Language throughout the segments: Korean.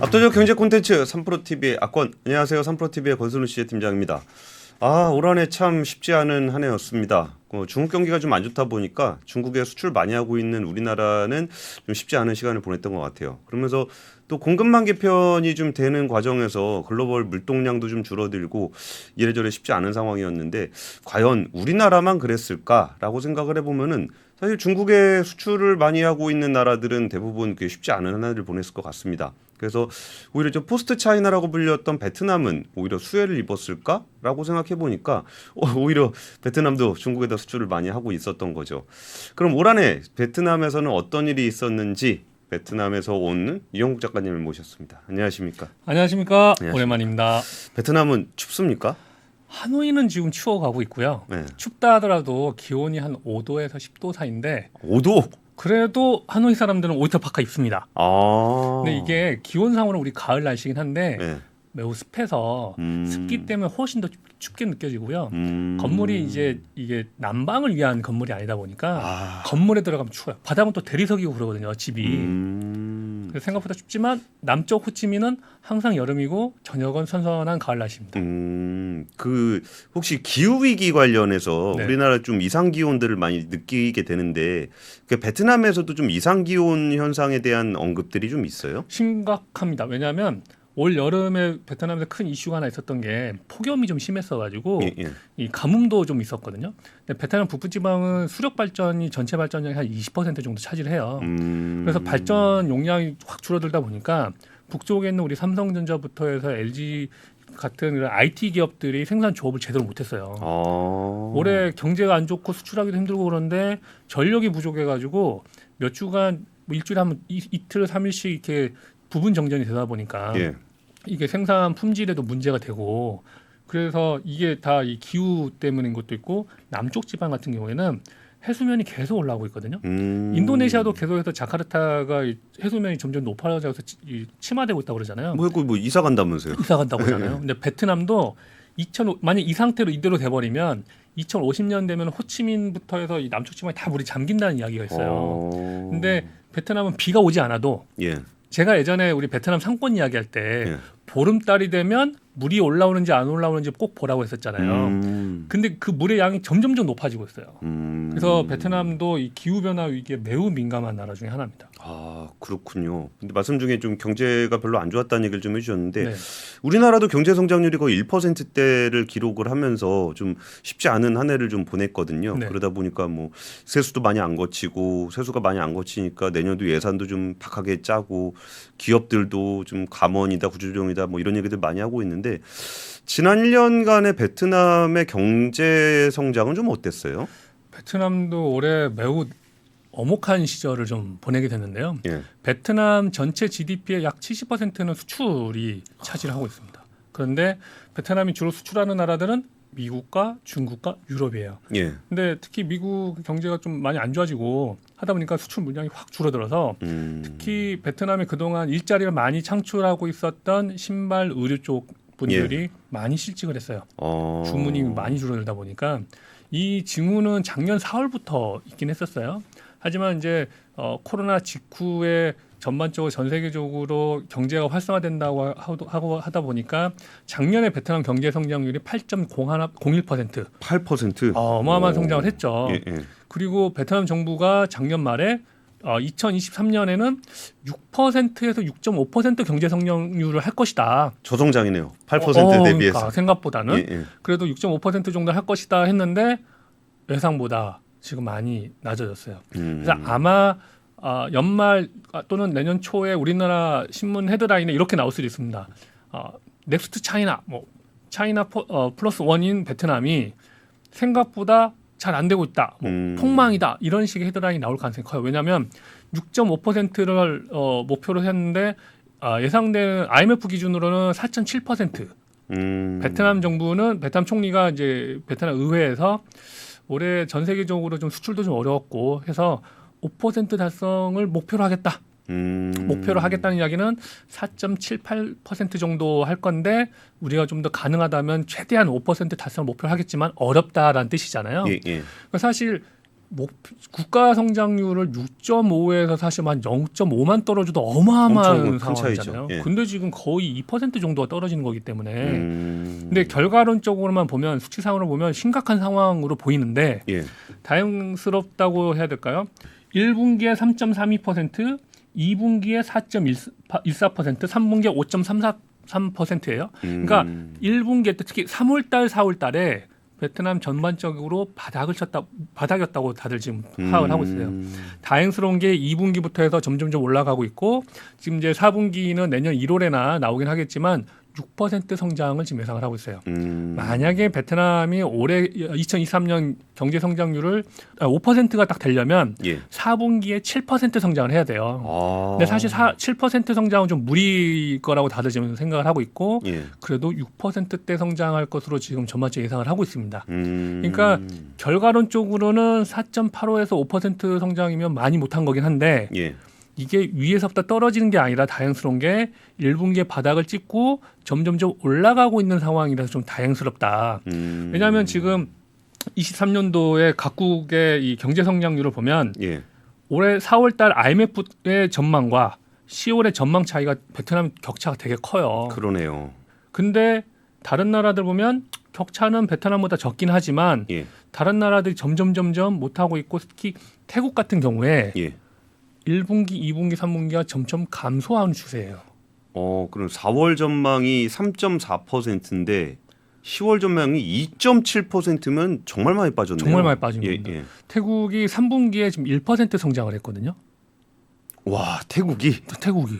압도적 경제 콘텐츠 3프로TV의 악권. 안녕하세요. 3프로TV의 권순우 씨의 팀장입니다. 올 한 해 참 쉽지 않은 한 해였습니다. 중국 경기가 좀 안 좋다 보니까 중국에 수출 많이 하고 있는 우리나라는 좀 쉽지 않은 시간을 보냈던 것 같아요. 그러면서 또 공급망 개편이 좀 되는 과정에서 글로벌 물동량도 좀 줄어들고 이래저래 쉽지 않은 상황이었는데 과연 우리나라만 그랬을까라고 생각을 해보면은 사실 중국에 수출을 많이 하고 있는 나라들은 대부분 그게 쉽지 않은 한 해를 보냈을 것 같습니다. 그래서 오히려 저 포스트 차이나라고 불렸던 베트남은 오히려 수혜를 입었을까라고 생각해 보니까 오히려 베트남도 중국에다 수출을 많이 하고 있었던 거죠. 그럼 올 한 해 베트남에서는 어떤 일이 있었는지 베트남에서 온 이영국 작가님을 모셨습니다. 안녕하십니까? 안녕하십니까? 오랜만입니다. 베트남은 춥습니까? 하노이는 지금 추워가고 있고요. 네. 춥다 하더라도 기온이 한 5도에서 10도 사이인데 5도? 그래도 하노이 사람들은 오이터 파카 입습니다. 근데 이게 기온상으로 우리 가을 날씨긴 한데 네. 매우 습해서 습기 때문에 훨씬 더 춥게 느껴지고요. 건물이 이제 이게 난방을 위한 건물이 아니다 보니까 건물에 들어가면 추워요. 바닥은 또 대리석이고 그러거든요, 집이. 그래서 생각보다 춥지만 남쪽 호치민은 항상 여름이고 저녁은 선선한 가을 날씨입니다. 그 혹시 기후 위기 관련해서 네. 우리나라 좀 이상 기온들을 많이 느끼게 되는데 그 베트남에서도 좀 이상 기온 현상에 대한 언급들이 좀 있어요? 심각합니다. 왜냐하면 올 여름에 베트남에서 큰 이슈가 하나 있었던 게 폭염이 좀 심했어가지고 예, 예. 이 가뭄도 좀 있었거든요. 근데 베트남 북부지방은 수력 발전이 전체 발전량의 한 20% 정도 차지를 해요. 그래서 발전 용량이 확 줄어들다 보니까 북쪽에 있는 우리 삼성전자부터 해서 LG 같은 이런 IT 기업들이 생산 조업을 제대로 못했어요. 올해 경제가 안 좋고 수출하기도 힘들고 그런데 전력이 부족해가지고 몇 주간 뭐 일주일에 한 이틀 3일씩 이렇게 부분 정전이 되다 보니까 예. 이게 생산 품질에도 문제가 되고 그래서 이게 다 이 기후 때문인 것도 있고 남쪽 지방 같은 경우에는 해수면이 계속 올라오고 있거든요. 인도네시아도 계속해서 자카르타가 해수면이 점점 높아져서 침하되고 있다고 그러잖아요. 뭐 이사 간다면서요? 이사 간다고 하잖아요. 근데 베트남도 만약 이 상태로 이대로 돼버리면 2050년 되면 호치민부터 해서 이 남쪽 지방이 다 물이 잠긴다는 이야기가 있어요. 근데 베트남은 비가 오지 않아도 예. 제가 예전에 우리 베트남 상권 이야기할 때 예. 보름달이 되면 물이 올라오는지 안 올라오는지 꼭 보라고 했었잖아요. 근데 그 물의 양이 점점점 높아지고 있어요. 그래서 베트남도 이 기후 변화 위기에 매우 민감한 나라 중에 하나입니다. 그렇군요. 근데 말씀 중에 좀 경제가 별로 안 좋았다는 얘기를 좀 해주셨는데 네. 우리나라도 경제 성장률이 거의 1%대를 기록을 하면서 좀 쉽지 않은 한 해를 좀 보냈거든요. 네. 그러다 보니까 뭐 세수도 많이 안 거치고 세수가 많이 안 거치니까 내년도 예산도 좀 박하게 짜고 기업들도 좀 감원이다 구조조정이다 뭐 이런 얘기들 많이 하고 있는데 지난 1년간의 베트남의 경제 성장은 좀 어땠어요? 베트남도 올해 매우 엄혹한 시절을 좀 보내게 됐는데요. 예. 베트남 전체 GDP의 약 70%는 수출이 차지를 하고 있습니다. 그런데 베트남이 주로 수출하는 나라들은 미국과 중국과 유럽이에요. 예. 근데 특히 미국 경제가 좀 많이 안 좋아지고 하다 보니까 수출 물량이 확 줄어들어서 특히 베트남이 그동안 일자리를 많이 창출하고 있었던 신발 의류 쪽 분들이 많이 실직을 했어요. 주문이 많이 줄어들다 보니까 이 징후는 작년 4월부터 있긴 했었어요. 하지만 이제 코로나 직후에 전반적으로 전 세계적으로 경제가 활성화된다고 하다 보니까 작년에 베트남 경제 성장률이 8.01%. 8%. 어마어마한 성장을 했죠. 예, 예. 그리고 베트남 정부가 작년 말에 2023년에는 6%에서 6.5% 경제 성장률을 할 것이다. 저성장이네요. 8% 대비해서. 그러니까 생각보다는 예, 예. 그래도 6.5% 정도 할 것이다 했는데 예상보다 지금 많이 낮아졌어요. 그래서 아마 연말 또는 내년 초에 우리나라 신문 헤드라인에 이렇게 나올 수도 있습니다. 넥스트 차이나, 뭐 차이나 플러스 원인 베트남이 생각보다 잘 안 되고 있다, 뭐 폭망이다 이런 식의 헤드라인이 나올 가능성이 커요. 왜냐하면 6.5%를 목표로 했는데 예상되는 IMF 기준으로는 4.7%. 베트남 정부는 베트남 총리가 이제 베트남 의회에서 올해 전 세계적으로 좀 수출도 좀 어려웠고 해서 5% 달성을 목표로 하겠다. 목표로 하겠다는 이야기는 4.78% 정도 할 건데 우리가 좀 더 가능하다면 최대한 5% 달성을 목표로 하겠지만 어렵다라는 뜻이잖아요. 예, 예. 사실 국가 성장률을 6.5에서 사실 한 0.5만 떨어져도 엄청 어마어마한 큰 차이죠. 상황이잖아요. 예. 근데 지금 거의 2% 정도가 떨어지는 거기 때문에 근데 결과론적으로만 보면 수치상으로 보면 심각한 상황으로 보이는데 예. 다행스럽다고 해야 될까요? 1분기에 3.32%, 2분기에 4.14%, 3분기에 5.33%예요. 그러니까 1분기에 특히 3월달, 4월달에 베트남 전반적으로 바닥이었다고 다들 지금 파악을 하고 있어요. 다행스러운 게 2분기부터 해서 점점점 올라가고 있고 지금 이제 4분기는 내년 1월에나 나오긴 하겠지만 6% 성장을 지금 예상을 하고 있어요. 만약에 베트남이 올해 2023년 경제 성장률을 5%가 딱 되려면 예. 4분기에 7% 성장을 해야 돼요. 아. 근데 사실 7% 성장은 좀 무리일 거라고 다들 지금 생각을 하고 있고 예. 그래도 6%대 성장할 것으로 지금 전반적으로 예상을 하고 있습니다. 그러니까 결과론적으로는 4.85에서 5% 성장이면 많이 못한 거긴 한데 예. 이게 위에서부터 떨어지는 게 아니라 다행스러운 게 1분기에 바닥을 찍고 점점점 올라가고 있는 상황이라서 좀 다행스럽다. 왜냐하면 지금 23년도에 각국의 이 경제 성장률을 보면 예. 올해 4월달 IMF의 전망과 10월의 전망 차이가 베트남 격차가 되게 커요. 그러네요. 근데 다른 나라들 보면 격차는 베트남보다 적긴 하지만 예. 다른 나라들이 점점 못하고 있고 특히 태국 같은 경우에 예. 1분기, 2분기, 3분기가 점점 감소하는 추세예요. 그럼 4월 전망이 3.4%인데 10월 전망이 2.7%면 정말 많이 빠졌네요. 정말 많이 빠진 예, 겁니다. 예. 태국이 3분기에 지금 1% 성장을 했거든요. 와, 태국이. 태국이.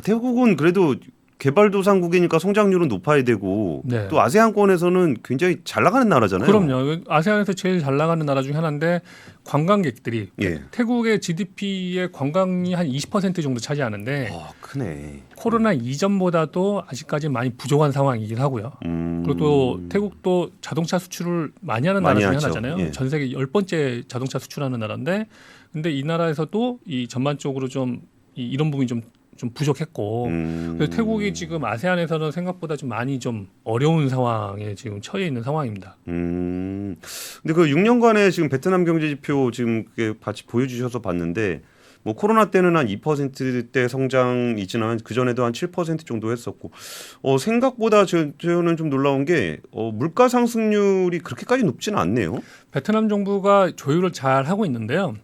태국은 그래도 개발도상국이니까 성장률은 높아야 되고 네. 또 아세안권에서는 굉장히 잘 나가는 나라잖아요. 그럼요. 아세안에서 제일 잘 나가는 나라 중에 하나인데 관광객들이 예. 태국의 GDP의 관광이 한 20% 정도 차지하는데 크네. 코로나 이전보다도 아직까지 많이 부족한 상황이긴 하고요. 그리고 또 태국도 자동차 수출을 많이 하는 나라 많이 중에 하죠. 하나잖아요. 예. 전 세계 10번째 자동차 수출하는 나라인데 근데 이 나라에서도 이 전반적으로 좀 이런 부분이 좀 부족했고 그래서 태국이 지금 아세안에서는 생각보다 좀 많이 좀 어려운 상황에 지금 처해 있는 상황입니다. 근데 그 6년간의 지금 베트남 경제 지표 지금 같이 보여주셔서 봤는데 뭐 코로나 때는 한 2%대 성장이지만 그 전에도 한 7% 정도 했었고 생각보다 저는 좀 놀라운 게 물가 상승률이 그렇게까지 높지는 않네요. 베트남 정부가 조율을 잘 하고 있는데요.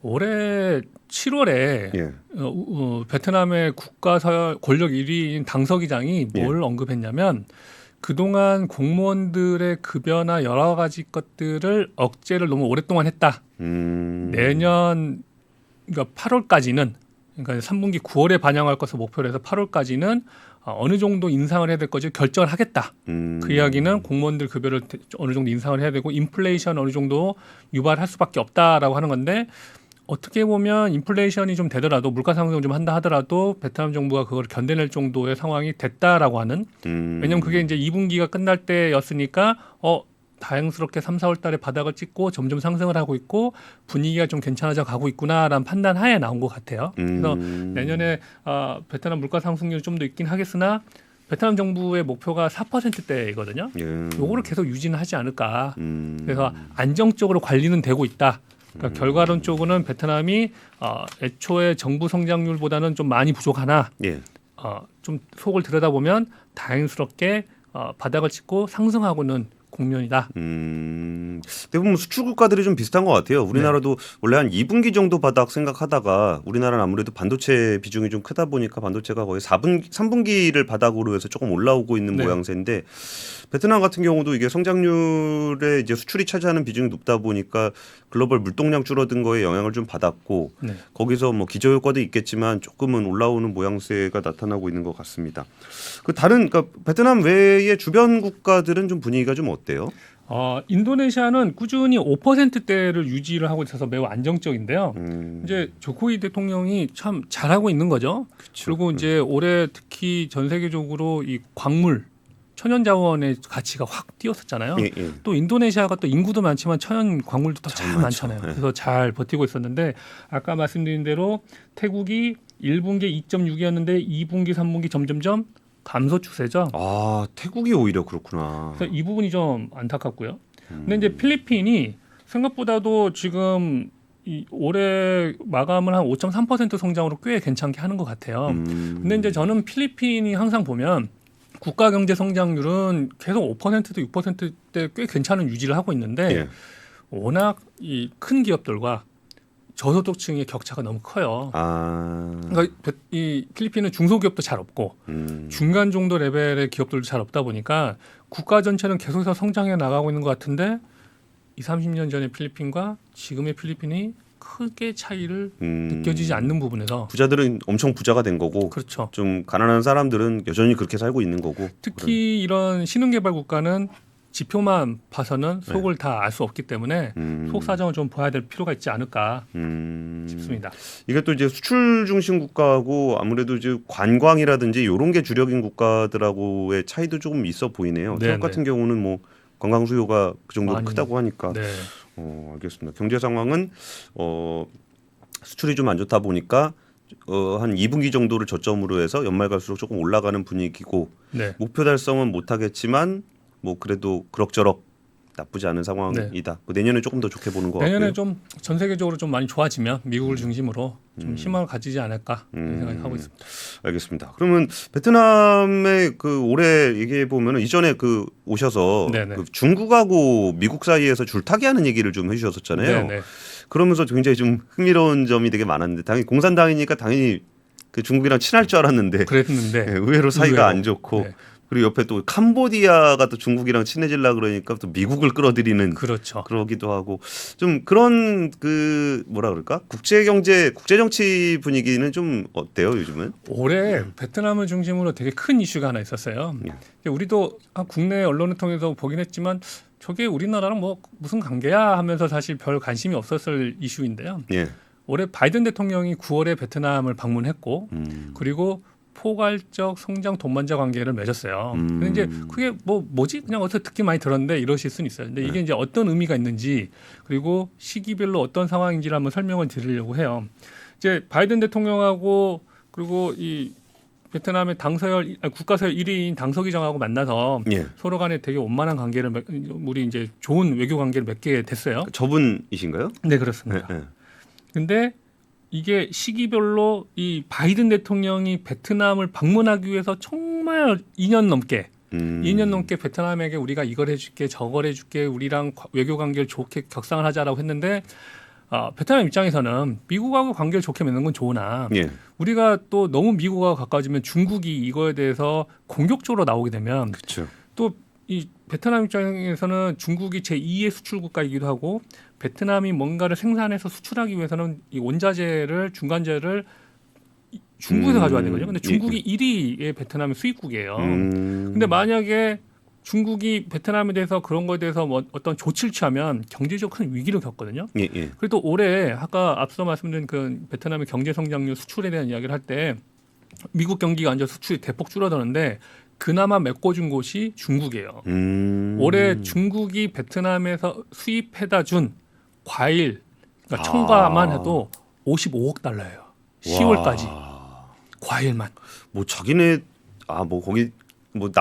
올해 7월에 예. 베트남의 국가 권력 1위인 당서기장이 뭘 언급했냐면 그동안 공무원들의 급여나 여러 가지 것들을 억제를 너무 오랫동안 했다. 내년 그러니까 8월까지는 그러니까 3분기 9월에 반영할 것을 목표로 해서 8월까지는 어느 정도 인상을 해야 될 것을 결정을 하겠다. 그 이야기는 공무원들 급여를 어느 정도 인상을 해야 되고 인플레이션 어느 정도 유발할 수밖에 없다라고 하는 건데 어떻게 보면 인플레이션이 좀 되더라도 물가 상승을 좀 한다 하더라도 베트남 정부가 그걸 견뎌낼 정도의 상황이 됐다라고 하는 왜냐하면 그게 이제 2분기가 끝날 때였으니까 다행스럽게 3, 4월 달에 바닥을 찍고 점점 상승을 하고 있고 분위기가 좀 괜찮아져 가고 있구나라는 판단 하에 나온 것 같아요. 그래서 내년에 베트남 물가 상승률이 좀 더 있긴 하겠으나 베트남 정부의 목표가 4%대이거든요. 요거를 계속 유지는 하지 않을까. 그래서 안정적으로 관리는 되고 있다. 그러니까 결과론적으로는 베트남이 애초에 정부 성장률보다는 좀 많이 부족하나 좀 속을 들여다보면 다행스럽게 바닥을 찍고 상승하고는 국면이다. 대부분 수출 국가들이 좀 비슷한 것 같아요. 우리나라도 원래 한 2분기 정도 바닥 생각하다가 우리나라는 아무래도 반도체 비중이 좀 크다 보니까 반도체가 거의 3분기를 바닥으로 해서 조금 올라오고 있는 모양새인데 베트남 같은 경우도 이게 성장률에 이제 수출이 차지하는 비중이 높다 보니까 글로벌 물동량 줄어든 거에 영향을 좀 받았고 거기서 뭐 기저효과도 있겠지만 조금은 올라오는 모양새가 나타나고 있는 것 같습니다. 그 다른 그러니까 베트남 외의 주변 국가들은 좀 분위기가 좀 어때요? 인도네시아는 꾸준히 5%대를 유지를 하고 있어서 매우 안정적인데요. 이제 조코이 대통령이 참 잘하고 있는 거죠. 그쵸. 그리고 이제 올해 특히 전 세계적으로 이 광물 천연자원의 가치가 확 뛰었었잖아요. 또 인도네시아가 또 인구도 많지만 천연 광물도 참 많잖아요. 그래서 잘 버티고 있었는데 아까 말씀드린 대로 태국이 1분기 2.6이었는데 2분기, 3분기 점점점 감소 추세죠. 태국이 오히려 그렇구나. 그래서 이 부분이 좀 안타깝고요. 근데 이제 필리핀이 생각보다도 지금 이 올해 마감을 한 5.3% 성장으로 꽤 괜찮게 하는 것 같아요. 근데 이제 저는 필리핀이 항상 보면 국가 경제 성장률은 계속 5%대 6%대 꽤 괜찮은 유지를 하고 있는데 예. 워낙 이 큰 기업들과 저소득층의 격차가 너무 커요. 아. 그러니까 이 필리핀은 중소기업도 잘 없고 중간 정도 레벨의 기업들도 잘 없다 보니까 국가 전체는 계속해서 성장해 나가고 있는 것 같은데 20-30년 전의 필리핀과 지금의 필리핀이 크게 차이를 느껴지지 않는 부분에서 부자들은 엄청 부자가 된 거고 그렇죠. 좀 가난한 사람들은 여전히 그렇게 살고 있는 거고. 특히 이런 신흥개발 국가는 지표만 봐서는 속을 다 알 수 없기 때문에 속 사정을 좀 봐야 될 필요가 있지 않을까 싶습니다. 이게 또 이제 수출 중심 국가하고 아무래도 이제 관광이라든지 이런 게 주력인 국가들하고의 차이도 조금 있어 보이네요. 네, 태국 같은 경우는 뭐 관광 수요가 그 정도 많이. 크다고 하니까. 네. 알겠습니다. 경제 상황은 수출이 좀 안 좋다 보니까 한 2분기 정도를 저점으로 해서 연말 갈수록 조금 올라가는 분위기고 네. 목표 달성은 못하겠지만 뭐 그래도 그럭저럭 나쁘지 않은 상황이다. 뭐 내년에 조금 더 좋게 보는 것 내년에 같고요. 좀 전 세계적으로 좀 많이 좋아지면 미국을 중심으로 좀 희망을 가지지 않을까 이런 생각을 하고 있습니다. 알겠습니다. 그러면 베트남의 그 올해 얘기해 보면은 이전에 그 오셔서 네네. 그 중국하고 미국 사이에서 줄타기하는 얘기를 좀 해주셨었잖아요. 네. 그러면서 굉장히 좀 흥미로운 점이 되게 많았는데 당연히 공산당이니까 당연히 그 중국이랑 친할 줄 알았는데 그랬는데 의외로 사이가 안 좋고 네. 그리고 옆에 또 캄보디아가 또 중국이랑 친해지려 그러니까 또 미국을 끌어들이는 그렇죠. 그러기도 하고 좀 그런 그 뭐라 그럴까 국제 경제 국제 정치 분위기는 좀 어때요 요즘은? 올해 베트남을 중심으로 되게 큰 이슈가 하나 있었어요. 우리도 국내 언론을 통해서 보긴 했지만 저게 우리나라랑 뭐 무슨 관계야 하면서 사실 별 관심이 없었을 이슈인데요. 예. 올해 바이든 대통령이 9월에 베트남을 방문했고 그리고 포괄적 성장 동반자 관계를 맺었어요. 근데 이제 그게 뭐지 그냥 어디서 듣기 많이 들었는데 이러실 수는 있어요. 근데 이게 이제 어떤 의미가 있는지 그리고 시기별로 어떤 상황인지를 한번 설명을 드리려고 해요. 이제 바이든 대통령하고 그리고 이 베트남의 국가서열 1위인 당서기장하고 만나서 예. 서로 간에 되게 원만한 관계를 우리 이제 좋은 외교 관계를 맺게 됐어요. 저분이신가요? 네, 그렇습니다. 예. 근데 이게 시기별로 이 바이든 대통령이 베트남을 방문하기 위해서 정말 2년 넘게 2년 넘게 베트남에게 우리가 이걸 해줄게 저걸 해줄게 우리랑 외교 관계를 좋게 격상을 하자라고 했는데 베트남 입장에서는 미국하고 관계를 좋게 맺는 건 좋으나 예. 우리가 또 너무 미국하고 가까워지면 중국이 이거에 대해서 공격적으로 나오게 되면 그렇죠. 또 이 베트남 입장에서는 중국이 제2의 수출 국가이기도 하고 베트남이 뭔가를 생산해서 수출하기 위해서는 이 원자재를 중간재를 중국에서 가져와야 되거든요. 근데 중국이 1위의 베트남의 수입국이에요. 근데 만약에 중국이 베트남에 대해서 그런 거에 대해서 뭐 어떤 조치를 취하면 경제적 큰 위기를 겪거든요. 예. 그래도 올해 아까 앞서 말씀드린 그 베트남의 경제 성장률 수출에 대한 이야기를 할 때 미국 경기가 완전 수출이 대폭 줄어드는데 그나마 메꿔준 곳이 중국이에요. 올해 중국이 베트남에서 수입해다 준 과일 그러니까 첨가만 해도 55억 달러예요. 10월까지 과일만. 뭐 자기네 뭐 거기 뭐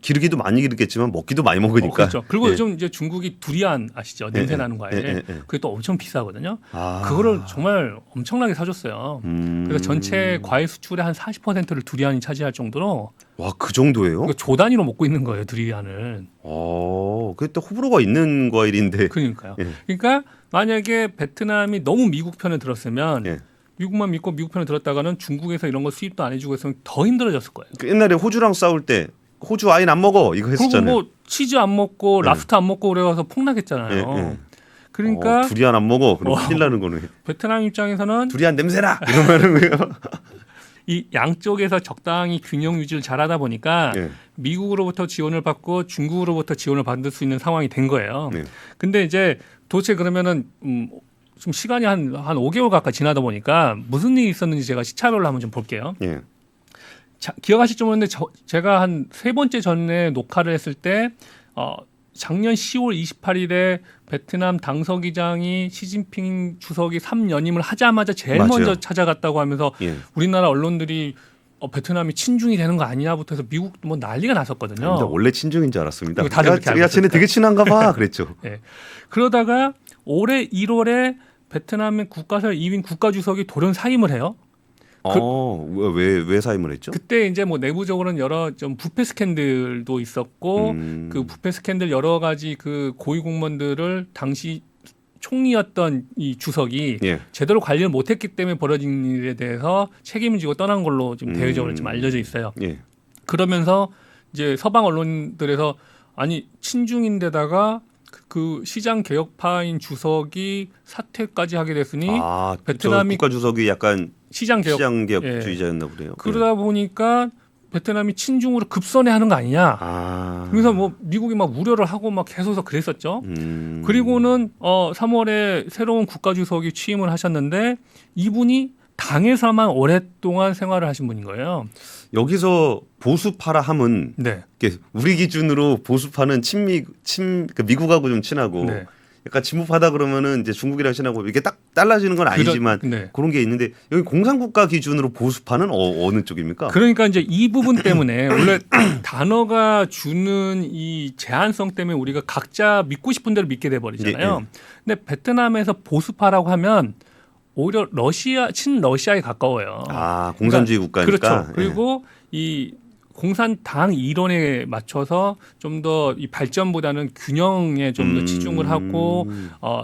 기르기도 많이 기르겠지만 먹기도 많이 먹으니까. 그렇죠. 그리고 예. 요즘 이제 중국이 두리안 아시죠? 냄새 나는 과일. 그게 또 엄청 비싸거든요. 그거를 정말 엄청나게 사줬어요. 그래서 전체 과일 수출의 한 40%를 두리안이 차지할 정도로. 와, 그 정도예요? 조 단위로 먹고 있는 거예요, 두리안을. 그게 또 호불호가 있는 과일인데. 그러니까요. 예. 그러니까 만약에 베트남이 너무 미국 편에 들었으면 예. 미국만 믿고 미국 편에 들었다가는 중국에서 이런 거 수입도 안 해주고 했으면 더 힘들어졌을 거예요. 그 옛날에 호주랑 싸울 때 호주 와인 안 먹어 이거 그리고 했었잖아요. 뭐 치즈 안 먹고 랍스터 안 먹고 그래가서 폭락했잖아요. 예. 그러니까 두리안 안 먹어. 그럼 큰일 나는 거네. 베트남 입장에서는 두리안 냄새나 이러면은 거예요. 이 양쪽에서 적당히 균형 유지를 잘하다 보니까 예. 미국으로부터 지원을 받고 중국으로부터 지원을 받을 수 있는 상황이 된 거예요. 네. 근데 이제 도대체 그러면은 좀 시간이 한 5개월 가까이 지나다 보니까 무슨 일이 있었는지 제가 시차별로 한번 좀 볼게요. 예. 자, 기억하실지 모르는데 제가 한 세 번째 전에 녹화를 했을 때 작년 10월 28일에 베트남 당서기장이 시진핑 주석이 3연임을 하자마자 제일 맞아요. 먼저 찾아갔다고 하면서 예. 우리나라 언론들이 베트남이 친중이 되는 거 아니냐부터 해서 미국도 뭐 난리가 났었거든요. 근데 원래 친중인 줄 알았습니다. 다들 그렇게 알고 야, 쟤네 되게 친한가 봐. 그랬죠. 네. 그러다가 올해 1월에 베트남의 국가설 2인 국가주석이 돌연 사임을 해요. 왜 사임을 했죠? 그때 이제 뭐 내부적으로는 여러 좀 부패 스캔들도 있었고 그 부패 스캔들 여러 가지 그 고위 공무원들을 당시 총리였던 이 주석이 예. 제대로 관리를 못했기 때문에 벌어진 일에 대해서 책임을 지고 떠난 걸로 지금 대외적으로 좀 알려져 있어요. 예. 그러면서 이제 서방 언론들에서 아니 친중인데다가 그 시장 개혁파인 주석이 사퇴까지 하게 됐으니 베트남이 국가 주석이 약간 시장 개혁주의자였나 보네요. 그러다 보니까 베트남이 친중으로 급선회하는 거 아니냐. 그래서 뭐 미국이 막 우려를 하고 막 계속해서 그랬었죠. 그리고는 3월에 새로운 국가주석이 취임을 하셨는데 이분이 당에서만 오랫동안 생활을 하신 분인 거예요. 여기서 보수파라 함은 네. 우리 기준으로 보수파는 그 미국하고 좀 친하고 네. 약간 진보파다 그러면은 이제 중국이랑 친하고 이게 딱 달라지는 건 아니지만 네. 그런 게 있는데 여기 공산국가 기준으로 보수파는 어느 쪽입니까? 그러니까 이제 이 부분 때문에 원래 단어가 주는 이 제한성 때문에 우리가 각자 믿고 싶은 대로 믿게 돼 버리잖아요. 근데 베트남에서 보수파라고 하면 오히려 친러시아에 가까워요. 공산주의 국가니까. 그렇죠. 그리고 이 공산당 이론에 맞춰서 좀 더 이 발전보다는 균형에 좀 더 치중을 하고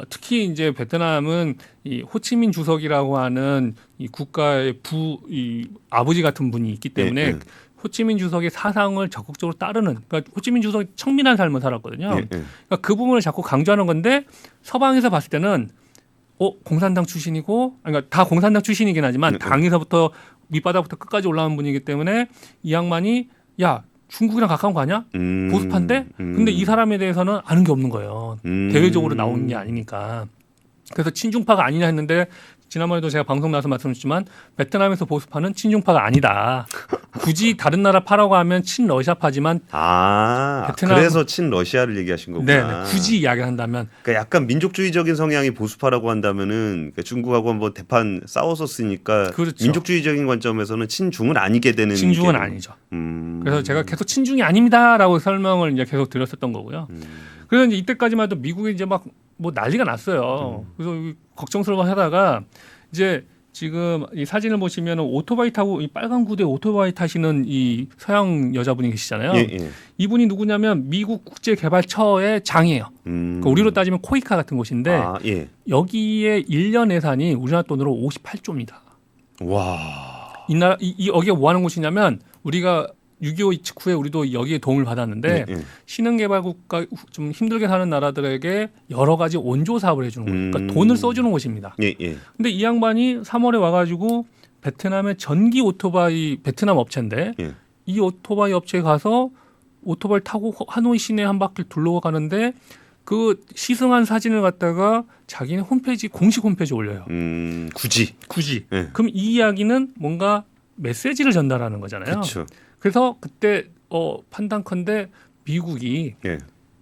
특히 이제 베트남은 이 호치민 주석이라고 하는 이 국가의 이 아버지 같은 분이 있기 때문에 호치민 주석의 사상을 적극적으로 따르는 그러니까 호치민 주석이 청민한 삶을 살았거든요. 그러니까 그 부분을 자꾸 강조하는 건데 서방에서 봤을 때는 공산당 출신이고 그러니까 다 공산당 출신이긴 하지만 당에서부터 밑바닥부터 끝까지 올라온 분이기 때문에 이 양반이 야 중국이랑 가까운 거 아니야? 보수파인데? 근데 이 사람에 대해서는 아는 게 없는 거예요. 대외적으로 나오는 게 아니니까. 그래서 친중파가 아니냐 했는데 지난번에도 제가 방송 나와서 말씀드렸지만 베트남에서 보수파는 친중파가 아니다. 굳이 다른 나라 파라고 하면 친러시아파지만 베트남 그래서 친러시아를 얘기하신 거구나. 네, 굳이 이야기를 한다면 그러니까 약간 민족주의적인 성향이 보수파라고 한다면은 그러니까 중국하고 한번 대판 싸웠었으니까 그렇죠. 민족주의적인 관점에서는 친중은 아니게 되는 친중은 아니죠. 그래서 제가 계속 친중이 아닙니다라고 설명을 이제 계속 드렸었던 거고요. 그래서 이제 이때까지만 해도 미국이 이제 막 뭐 난리가 났어요. 그래서 걱정스러워하다가 이제 지금 이 사진을 보시면 오토바이 타고 이 빨간 구두에 오토바이 타시는 이 서양 여자분이 계시잖아요. 이분이 누구냐면 미국 국제개발처의 장이에요. 그러니까 우리로 따지면 코이카 같은 곳인데 여기에 1년 예산이 우리나라 돈으로 58조입니다. 와. 이 나라 여기가 뭐 하는 곳이냐면 우리가 6.25 직후에 우리도 여기에 도움을 받았는데 신흥개발국가 좀 힘들게 사는 나라들에게 여러 가지 원조 사업을 해주는 거예요. 그러니까 돈을 써주는 곳입니다. 근데 이 양반이 3월에 와가지고 베트남의 전기 오토바이 베트남 업체인데 이 오토바이 업체에 가서 오토바이 타고 하노이 시내 한 바퀴 둘러가는데 그 시승한 사진을 갖다가 자기네 홈페이지 공식 홈페이지에 올려요. 굳이. 그럼 이 이야기는 뭔가 메시지를 전달하는 거잖아요. 그쵸. 그래서 그때 판단컨대 미국이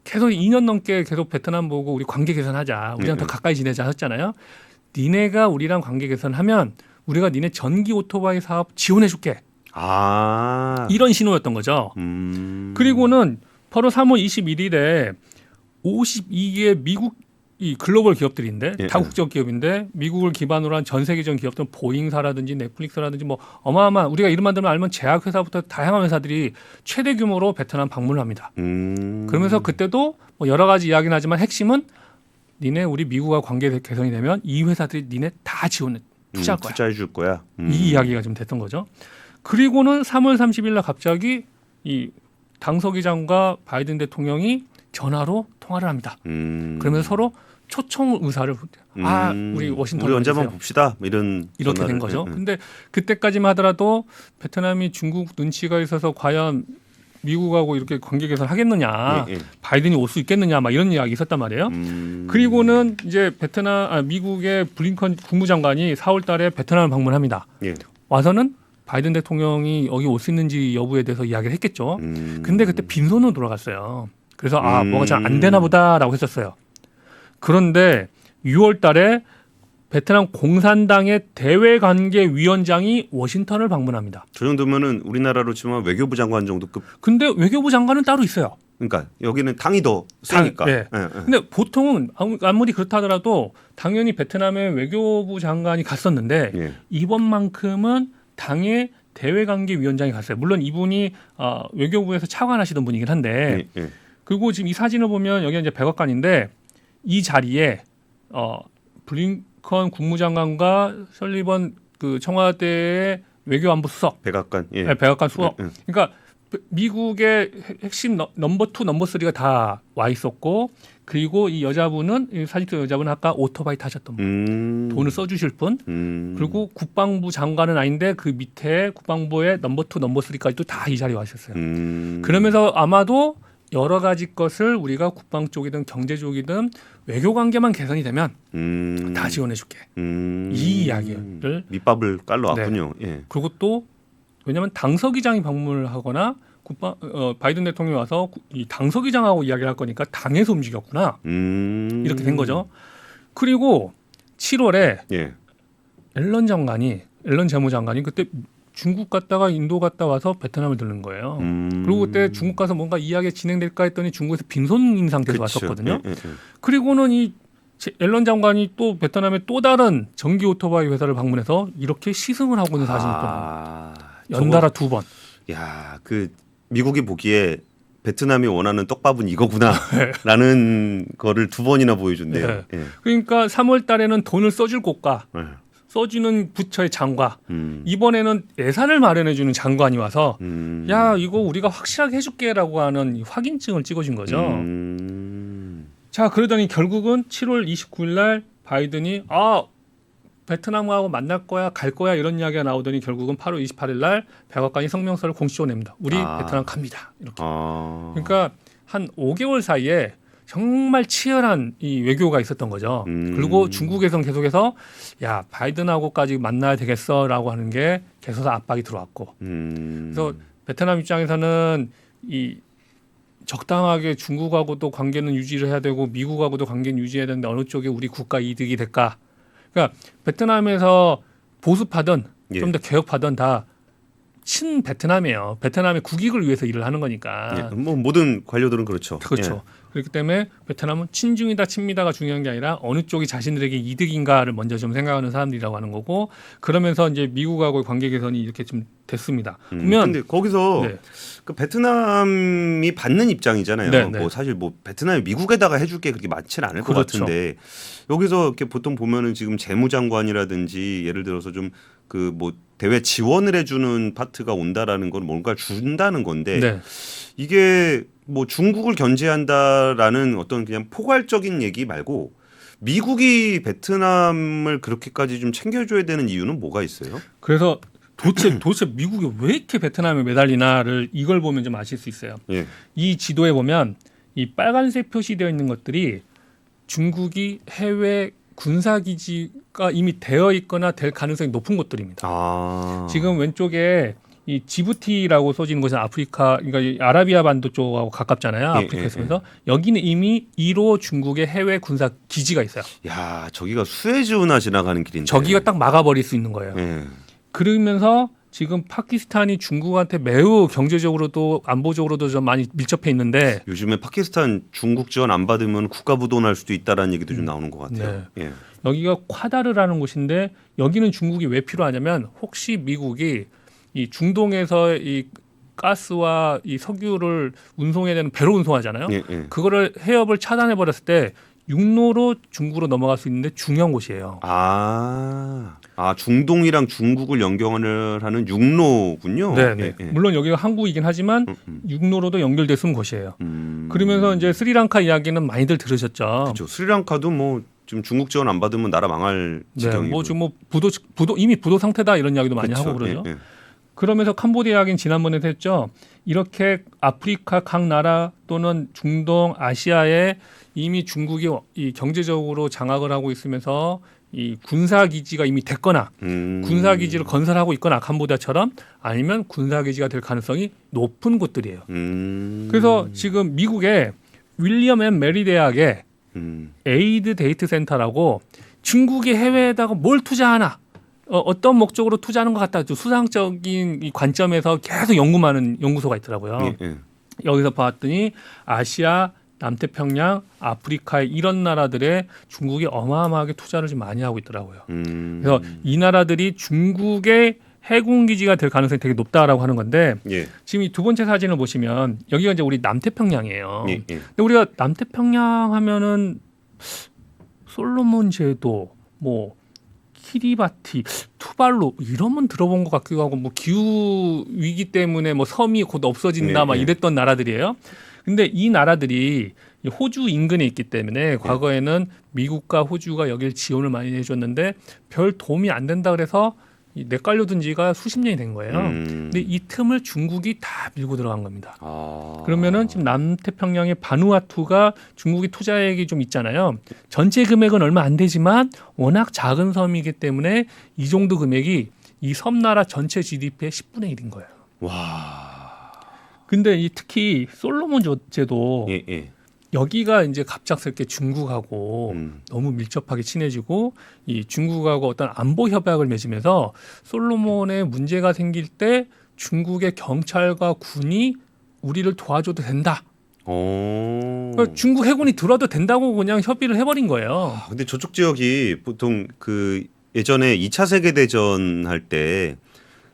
계속 2년 넘게 계속 베트남 보고 우리 관계 개선하자. 우리랑 더 가까이 지내자 했잖아요. 니네가 우리랑 관계 개선하면 우리가 니네 전기 오토바이 사업 지원해 줄게. 이런 신호였던 거죠. 그리고는 바로 3월 21일에 52개 미국 이 글로벌 기업들인데 다국적 기업인데 미국을 기반으로 한 전 세계적인 기업들 보잉사라든지 넷플릭스라든지 뭐 어마어마한 우리가 이름만 들면 알면 제약회사부터 다양한 회사들이 최대 규모로 베트남 방문을 합니다. 그러면서 그때도 뭐 여러 가지 이야기는 하지만 핵심은 니네 우리 미국과 관계 개선이 되면 이 회사들이 니네 다 지원해 투자할 거야. 투자해 줄 거야. 이 이야기가 좀 됐던 거죠. 그리고는 3월 30일 날 갑자기 이 당서기장과 바이든 대통령이 전화로 통화를 합니다. 그러면서 서로 초청 의사를 우리 워싱턴 우리 언제 한번 봅시다. 이렇게 된 거죠. 근데 그때까지만 하더라도 베트남이 중국 눈치가 있어서 과연 미국하고 이렇게 관계 개선 하겠느냐, 바이든이 올 수 있겠느냐, 막 이런 이야기 있었단 말이에요. 그리고는 이제 미국의 블링컨 국무장관이 4월달에 베트남을 방문합니다. 와서는 바이든 대통령이 여기 올 수 있는지 여부에 대해서 이야기를 했겠죠. 근데 그때 빈손으로 돌아갔어요. 그래서 뭐가 잘 안 되나 보다라고 했었어요. 그런데 6월 달에 베트남 공산당의 대외관계위원장이 워싱턴을 방문합니다. 저 정도면은 우리나라로 치면 외교부 장관 정도급. 근데 외교부 장관은 따로 있어요. 그러니까 여기는 당이 더 세니까. 네. 근데 보통은 아무리 그렇다 하더라도 당연히 베트남의 외교부 장관이 갔었는데 예. 이번만큼은 당의 대외관계위원장이 갔어요. 물론 이분이 외교부에서 차관하시던 분이긴 한데 예. 그리고 지금 이 사진을 보면 여기 이제 백악관인데 이 자리에 블링컨 국무장관과 설리번 그 청와대의 외교안보 수석, 백악관. 예. 네, 백악관 수석. 그러니까 미국의 핵심 넘버 2, 넘버 3가 다 와 있었고 그리고 이 여자분은 이 사진 속 여자분은 아까 오토바이 타셨던 분, 돈을 써주실 분, 그리고 국방부 장관은 아닌데 그 밑에 국방부의 넘버 2, 넘버 3까지도 다 이 자리에 와 있었어요. 그러면서 아마도 여러 가지 것을 우리가 국방 쪽이든 경제 쪽이든 외교 관계만 개선이 되면 다 지원해줄게. 이 이야기를 밑밥을 깔러 왔군요. 네. 예. 그리고 또 왜냐하면 당서기장이 방문을 하거나 바이든 대통령이 와서 이 당서기장하고 이야기를 할 거니까 당에서 움직였구나. 이렇게 된 거죠. 그리고 7월에 예. 앨런 재무장관이 그때 중국 갔다가 인도 갔다 와서 베트남을 들른 거예요. 그리고 그때 중국 가서 뭔가 이야기 진행될까 했더니 중국에서 빈손인 상태에서 왔었거든요. 그리고는 이 앨런 장관이 또 베트남의 또 다른 전기 오토바이 회사를 방문해서 이렇게 시승을 하고 있는 사진이 또 연달아 두 번. 야, 그 미국이 보기에 베트남이 원하는 떡밥은 이거구나라는 거를 두 번이나 보여준대요. 네. 예. 그러니까 3월 달에는 돈을 써줄 곳과 써주는 부처의 장관, 이번에는 예산을 마련해주는 장관이 와서 야 이거 우리가 확실하게 해줄게라고 하는 확인증을 찍어준 거죠. 자 그러더니 결국은 7월 29일 날 바이든이 베트남하고 만날 거야 갈 거야 이런 이야기가 나오더니 결국은 8월 28일 날 백악관이 성명서를 공식적으로 냅니다. 우리 베트남 갑니다. 이렇게. 그러니까 한 5개월 사이에 정말 치열한 이 외교가 있었던 거죠. 그리고 중국에서는 계속해서 야 바이든하고까지 만나야 되겠어라고 하는 게 계속 압박이 들어왔고 그래서 베트남 입장에서는 이 적당하게 중국하고도 관계는 유지를 해야 되고 미국하고도 관계는 유지해야 되는데 어느 쪽에 우리 국가 이득이 될까? 그러니까 베트남에서 보수파든 좀 더 개혁파든 다 친베트남이에요. 베트남의 국익을 위해서 일을 하는 거니까. 예. 뭐 모든 관료들은 그렇죠. 그렇죠. 그렇기 때문에 베트남은 친중이다 친미다가 중요한 게 아니라 어느 쪽이 자신들에게 이득인가를 먼저 좀 생각하는 사람들이라고 하는 거고 그러면서 이제 미국하고의 관계 개선이 이렇게 좀 됐습니다. 그러면 근데 거기서 그 베트남이 받는 입장이잖아요. 뭐 사실 뭐 베트남이 미국에다가 해줄 게 그렇게 많지는 않을 것 같은데 여기서 이렇게 보통 보면은 지금 재무장관이라든지 예를 들어서 좀 그 뭐 대외 지원을 해주는 파트가 온다라는 건 뭔가 준다는 건데 이게 뭐 중국을 견제한다라는 어떤 그냥 포괄적인 얘기 말고 미국이 베트남을 그렇게까지 좀 챙겨줘야 되는 이유는 뭐가 있어요? 그래서 도대체 미국이 왜 이렇게 베트남에 매달리나를 이걸 보면 좀 아실 수 있어요. 예. 이 지도에 보면 이 빨간색 표시되어 있는 것들이 중국이 해외 군사기지가 이미 되어 있거나 될 가능성이 높은 곳들입니다. 지금 왼쪽에 이 지부티라고 써지는 것은 아프리카, 그러니까 아라비아 반도 쪽하고 가깝잖아요. 아프리카 있으면서 여기는 이미 1호 중국의 해외 군사 기지가 있어요. 야, 저기가 수에즈 운하 지나가는 길인데. 저기가 딱 막아버릴 수 있는 거예요. 그러면서 지금 파키스탄이 중국한테 매우 경제적으로도 안보적으로도 좀 많이 밀접해 있는데 요즘에 파키스탄 중국 지원 안 받으면 국가부도날 수도 있다라는 얘기도 좀 나오는 것 같아요. 예. 여기가 콰다르라는 곳인데 여기는 중국이 왜 필요하냐면 혹시 미국이 이 중동에서 이 가스와 이 석유를 운송해야 되는 배로 운송하잖아요. 그거를 해협을 차단해 버렸을 때 육로로 중국으로 넘어갈 수 있는데 중요한 곳이에요. 중동이랑 중국을 연결을 하는 육로군요. 네. 물론 여기가 한국이긴 하지만 육로로도 연결될 수 있는 곳이에요. 그러면서 이제 스리랑카 이야기는 많이들 들으셨죠. 그렇죠. 스리랑카도 뭐 지금 중국 지원 안 받으면 나라 망할 지경이고. 뭐 지금 뭐 부도 이미 부도 상태다 이런 이야기도 많이 하고 그러죠. 그러면서 캄보디아 이야기는 지난번에도 했죠. 이렇게 아프리카 각 나라 또는 중동, 아시아에 이미 중국이 이 경제적으로 장악을 하고 있으면서 이 군사 기지가 이미 됐거나 군사 기지를 건설하고 있거나 캄보디아처럼 아니면 군사 기지가 될 가능성이 높은 곳들이에요. 그래서 지금 미국의 윌리엄 앤 메리 대학의 에이드 데이트 센터라고 중국이 해외에다가 뭘 투자하나 어떤 목적으로 투자하는 것 같다. 수상적인 이 관점에서 계속 연구하는 연구소가 있더라고요. 여기서 봤더니 아시아, 남태평양, 아프리카의 이런 나라들에 중국이 어마어마하게 투자를 좀 많이 하고 있더라고요. 그래서 이 나라들이 중국의 해군 기지가 될 가능성이 되게 높다라고 하는 건데 예. 지금 이 두 번째 사진을 보시면 여기가 이제 우리 남태평양이에요. 예. 예. 근데 우리가 남태평양 하면은 솔로몬 제도, 뭐 키리바티, 투발루 이런만 들어본 것 같기도 하고 뭐 기후 위기 때문에 뭐 섬이 곧 없어진다 네, 막 네. 이랬던 나라들이에요. 근데 이 나라들이 이 호주 인근에 있기 때문에 과거에는 미국과 호주가 여길 지원을 많이 해줬는데 별 도움이 안 된다 그래서 이 내깔려둔 지가 수십 년이 된 거예요. 근데 이 틈을 중국이 다 밀고 들어간 겁니다. 그러면은 지금 남태평양의 바누아투가 중국이 투자액이 좀 있잖아요. 전체 금액은 얼마 안 되지만 워낙 작은 섬이기 때문에 이 정도 금액이 이 섬나라 전체 GDP의 10분의 1인 거예요. 와. 근데 이 특히 솔로몬 제도 예. 예. 여기가 이제 갑작스럽게 중국하고 너무 밀접하게 친해지고 이 중국하고 어떤 안보 협약을 맺으면서 솔로몬에 문제가 생길 때 중국의 경찰과 군이 우리를 도와줘도 된다. 그러니까 중국 해군이 들어와도 된다고 그냥 협의를 해버린 거예요. 근데 저쪽 지역이 보통 그 예전에 2차 세계 대전 할 때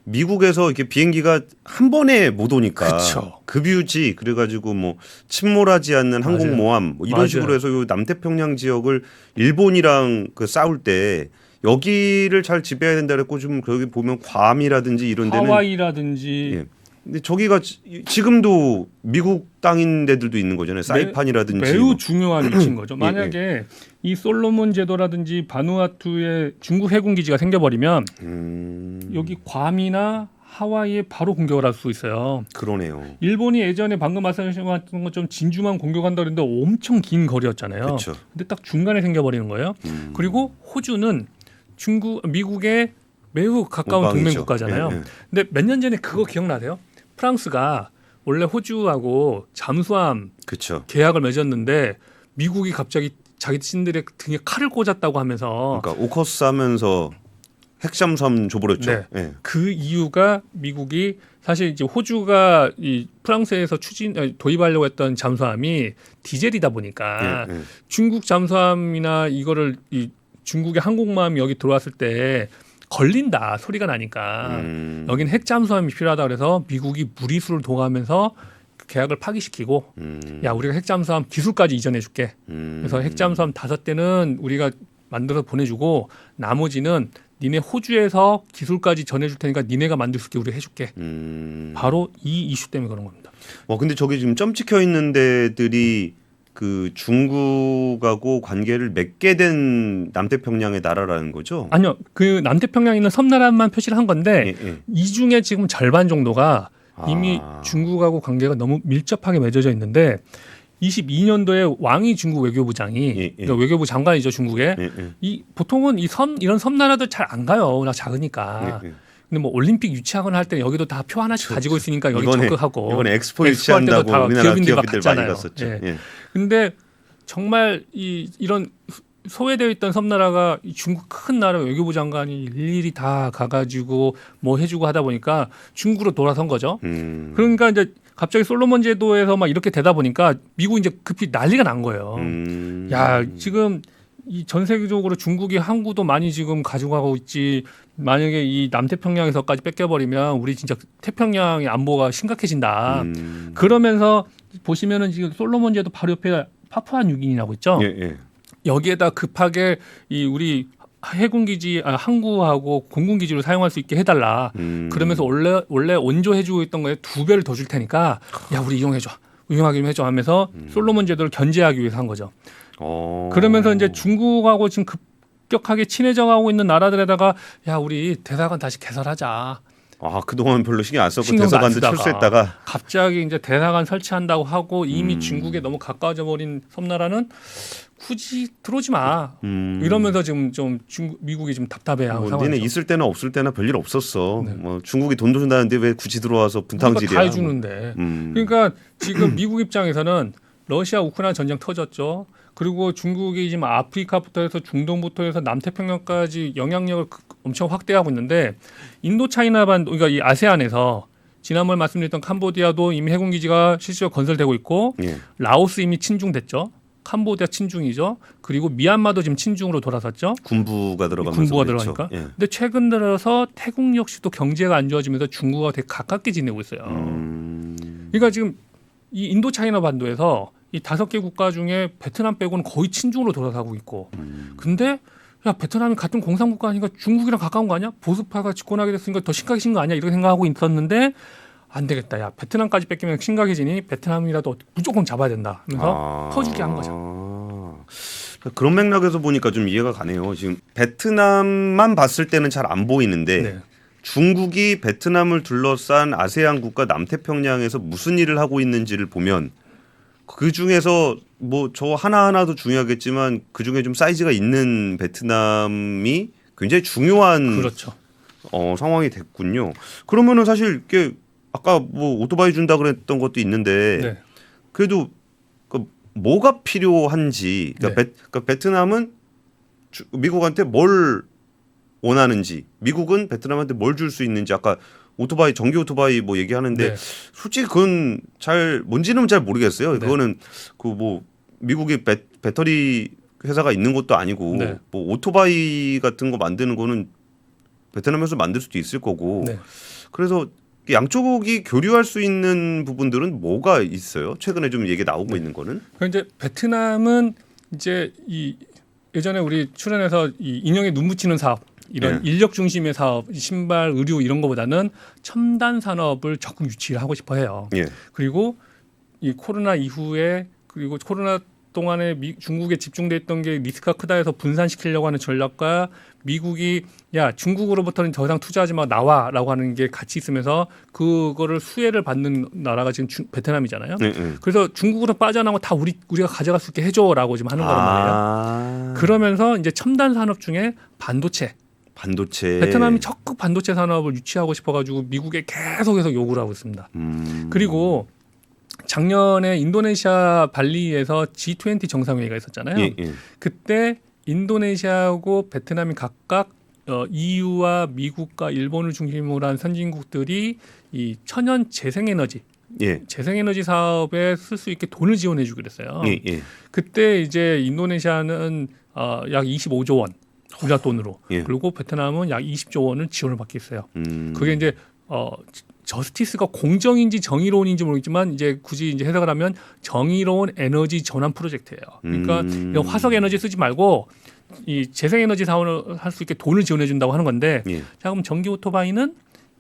미국에서 이렇게 비행기가 한 번에 못 오니까 그쵸. 급유지 그래가지고 뭐 침몰하지 않는 항공모함 뭐 이런 맞아요. 식으로 해서 요 남태평양 지역을 일본이랑 그 싸울 때 여기를 잘 지배해야 된다 그랬고 좀 거기 보면 괌이라든지 이런 데는 하와이라든지 예. 근데 저기가 지금도 미국 땅인 데들도 있는 거잖아요. 사이판이라든지 매우 뭐. 중요한 위치인 거죠. 만약에 이 솔로몬 제도라든지 바누아투에 중국 해군 기지가 생겨버리면 여기 괌이나 하와이에 바로 공격을 할 수 있어요. 그러네요. 일본이 예전에 방금 말씀하신 것처럼 진주만 공격한다 그랬는데 엄청 긴 거리였잖아요. 그렇죠. 근데 딱 중간에 생겨버리는 거예요. 그리고 호주는 미국의 매우 가까운 모방이죠. 동맹 국가잖아요. 예, 예. 근데 몇 년 전에 그거 기억나세요? 프랑스가 원래 호주하고 잠수함 그렇죠. 계약을 맺었는데 미국이 갑자기 자기신들의 등에 칼을 꽂았다고 하면서 그러니까 오커스 하면서 핵잠수함 줘버렸죠. 네. 예. 그 이유가 미국이 사실 이제 호주가 이 프랑스에서 도입하려고 했던 잠수함이 디젤이다 보니까 예, 예. 중국 잠수함이나 이거를 이 중국의 항공모함이 여기 들어왔을 때 걸린다 소리가 나니까 여긴 핵잠수함이 필요하다 그래서 미국이 무리수를 동하면서 계약을 파기시키고 야 우리가 핵잠수함 기술까지 이전해줄게. 그래서 핵잠수함 5대는 우리가 만들어서 보내주고 나머지는 니네 호주에서 기술까지 전해줄 테니까 니네가 만들 수 있게 우리가 해줄게. 바로 이 이슈 때문에 그런 겁니다. 와 근데 저기 지금 점 찍혀 있는 데들이 그 중국하고 관계를 맺게 된 남태평양의 나라라는 거죠? 아니요, 그 남태평양에 있는 섬나라만 표시를 한 건데 예, 예. 이 중에 지금 절반 정도가 이미 중국하고 관계가 너무 밀접하게 맺어져 있는데 22년도에 왕이 중국 외교부장이 예. 그러니까 외교부 장관이죠 중국에 예, 예. 이 보통은 이런 섬나라들 잘 안 가요, 워낙 작으니까. 예, 예. 근데 뭐 올림픽 유치하거나 할 때 여기도 다 표 하나씩 가지고 있으니까 여기 적극하고 이번에 엑스포 엑스포 할 때도 유치한다고 다 우리나라 기업인들 막 기업들 많이 갔잖아요. 갔었죠. 예. 예. 근데 정말 이런 소외되어 있던 섬나라가 이 중국 큰 나라 외교부 장관이 일일이 다 가가지고 뭐 해주고 하다 보니까 중국으로 돌아선 거죠. 그러니까 이제 갑자기 솔로몬 제도에서 막 이렇게 되다 보니까 미국이 이제 급히 난리가 난 거예요. 야 지금 이 전 세계적으로 중국이 항구도 많이 지금 가져가고 있지. 만약에 이 남태평양에서까지 뺏겨버리면 우리 진짜 태평양의 안보가 심각해진다. 그러면서 보시면은 지금 솔로몬 제도 바로 옆에 파푸아 뉴기니라고 있죠. 예, 예. 여기에다 급하게 이 우리 해군 기지 항구하고 공군 기지로 사용할 수 있게 해달라. 그러면서 원래 원조해주고 있던 거에 2배를 더 줄 테니까 야 우리 이용하게 좀 해줘 하면서 솔로몬 제도를 견제하기 위해서 한 거죠. 그러면서 이제 중국하고 지금 급격하게 친해져가고 있는 나라들에다가 야 우리 대사관 다시 개설하자. 아 그동안 별로 신경 안 썼고 신경도 안 대사관도 쓰다가 철수했다가 갑자기 이제 대사관 설치한다고 하고 이미 중국에 너무 가까워져 버린 섬나라는 굳이 들어오지 마. 이러면서 지금 좀 미국이 좀 답답해하고 뭐, 니네 있을 때나 없을 때나 별일 없었어. 네. 뭐 중국이 돈도 준다는데 왜 굳이 들어와서 분탕질이야? 다 해주는데. 그러니까 지금 미국 입장에서는 러시아 우크라이나 전쟁 터졌죠. 그리고 중국이 지금 아프리카부터 해서 중동부터 해서 남태평양까지 영향력을 엄청 확대하고 있는데 인도차이나반 그러니까 이 아세안에서 지난번에 말씀드렸던 캄보디아도 이미 해군 기지가 실질적으로 건설되고 있고 예. 라오스 이미 친중됐죠. 캄보디아 친중이죠. 그리고 미얀마도 지금 친중으로 돌아섰죠. 군부가 들어가면서 군부가 그렇죠. 들어가니까. 예. 근데 최근 들어서 태국 역시도 경제가 안 좋아지면서 중국과 되게 가깝게 지내고 있어요. 그러니까 지금 이 인도 차이나 반도에서 이 5개 국가 중에 베트남 빼고는 거의 친중으로 돌아가고 있고. 근데 야 베트남이 같은 공산국가 아니까 중국이랑 가까운 거 아니야? 보수파가 집권하게 됐으니까 더 심각해진 거 아니야? 이렇게 생각하고 있었는데 안 되겠다. 야 베트남까지 뺏기면 심각해지니 베트남이라도 무조건 잡아야 된다. 하면서 퍼주기 한 거죠. 그런 맥락에서 보니까 좀 이해가 가네요. 지금 베트남만 봤을 때는 잘 안 보이는데 네. 중국이 베트남을 둘러싼 아세안 국가 남태평양에서 무슨 일을 하고 있는지를 보면 그 중에서 뭐 저 하나하나도 중요하겠지만 그 중에 좀 사이즈가 있는 베트남이 굉장히 중요한 그렇죠. 상황이 됐군요. 그러면은 사실 이게 아까 뭐 오토바이 준다 그랬던 것도 있는데 네. 그래도 그 뭐가 필요한지 그러니까, 네. 그러니까 베트남은 미국한테 뭘 원하는지 미국은 베트남한테 뭘 줄 수 있는지 아까 오토바이 전기 오토바이 뭐 얘기하는데 네. 솔직히 그건 잘 뭔지는 잘 모르겠어요. 네. 그거는 그 뭐 미국이 배터리 회사가 있는 것도 아니고 네. 뭐 오토바이 같은 거 만드는 거는 베트남에서 만들 수도 있을 거고 네. 그래서 양쪽이 교류할 수 있는 부분들은 뭐가 있어요? 최근에 좀 얘기 나오고 있는 거는 그러니까 이제 베트남은 이제 이 예전에 우리 출연해서 이 인형에 눈 붙이는 사업 이런 네. 인력 중심의 사업, 신발, 의류 이런 거보다는 첨단 산업을 적극 유치를 하고 싶어 해요. 예. 그리고 이 코로나 이후에 그리고 코로나 동안에 중국에 집중돼 있던 게 리스크가 크다 해서 분산시키려고 하는 전략과 미국이 야 중국으로부터는 더 이상 투자하지 마 나와라고 하는 게 같이 있으면서 그거를 수혜를 받는 나라가 지금 베트남이잖아요. 네, 네. 그래서 중국으로 빠져나온 거 다 우리가 가져갈 수 있게 해줘라고 지금 하는 거란 말이에요. 그러면서 이제 첨단 산업 중에 반도체. 베트남이 적극 반도체 산업을 유치하고 싶어가지고 미국에 계속해서 요구를 하고 있습니다. 그리고 작년에 인도네시아 발리에서 G20 정상회의가 있었잖아요. 예, 예. 그때 인도네시아하고 베트남이 각각 EU와 미국과 일본을 중심으로 한 선진국들이 이 천연 재생에너지 예. 재생에너지 사업에 쓸 수 있게 돈을 지원해 주기로 했어요. 예, 예. 그때 이제 인도네시아는 약 25조 원 우리나라 돈으로 예. 그리고 베트남은 약 20조 원을 지원을 받게 했어요. 그게 이제 저스티스가 공정인지 정의로운인지 모르겠지만 이제 굳이 이제 해석을 하면 정의로운 에너지 전환 프로젝트예요. 그러니까 이런 화석 에너지 쓰지 말고 이 재생에너지 사업을 할 수 있게 돈을 지원해 준다고 하는 건데 예. 자 그럼 전기 오토바이는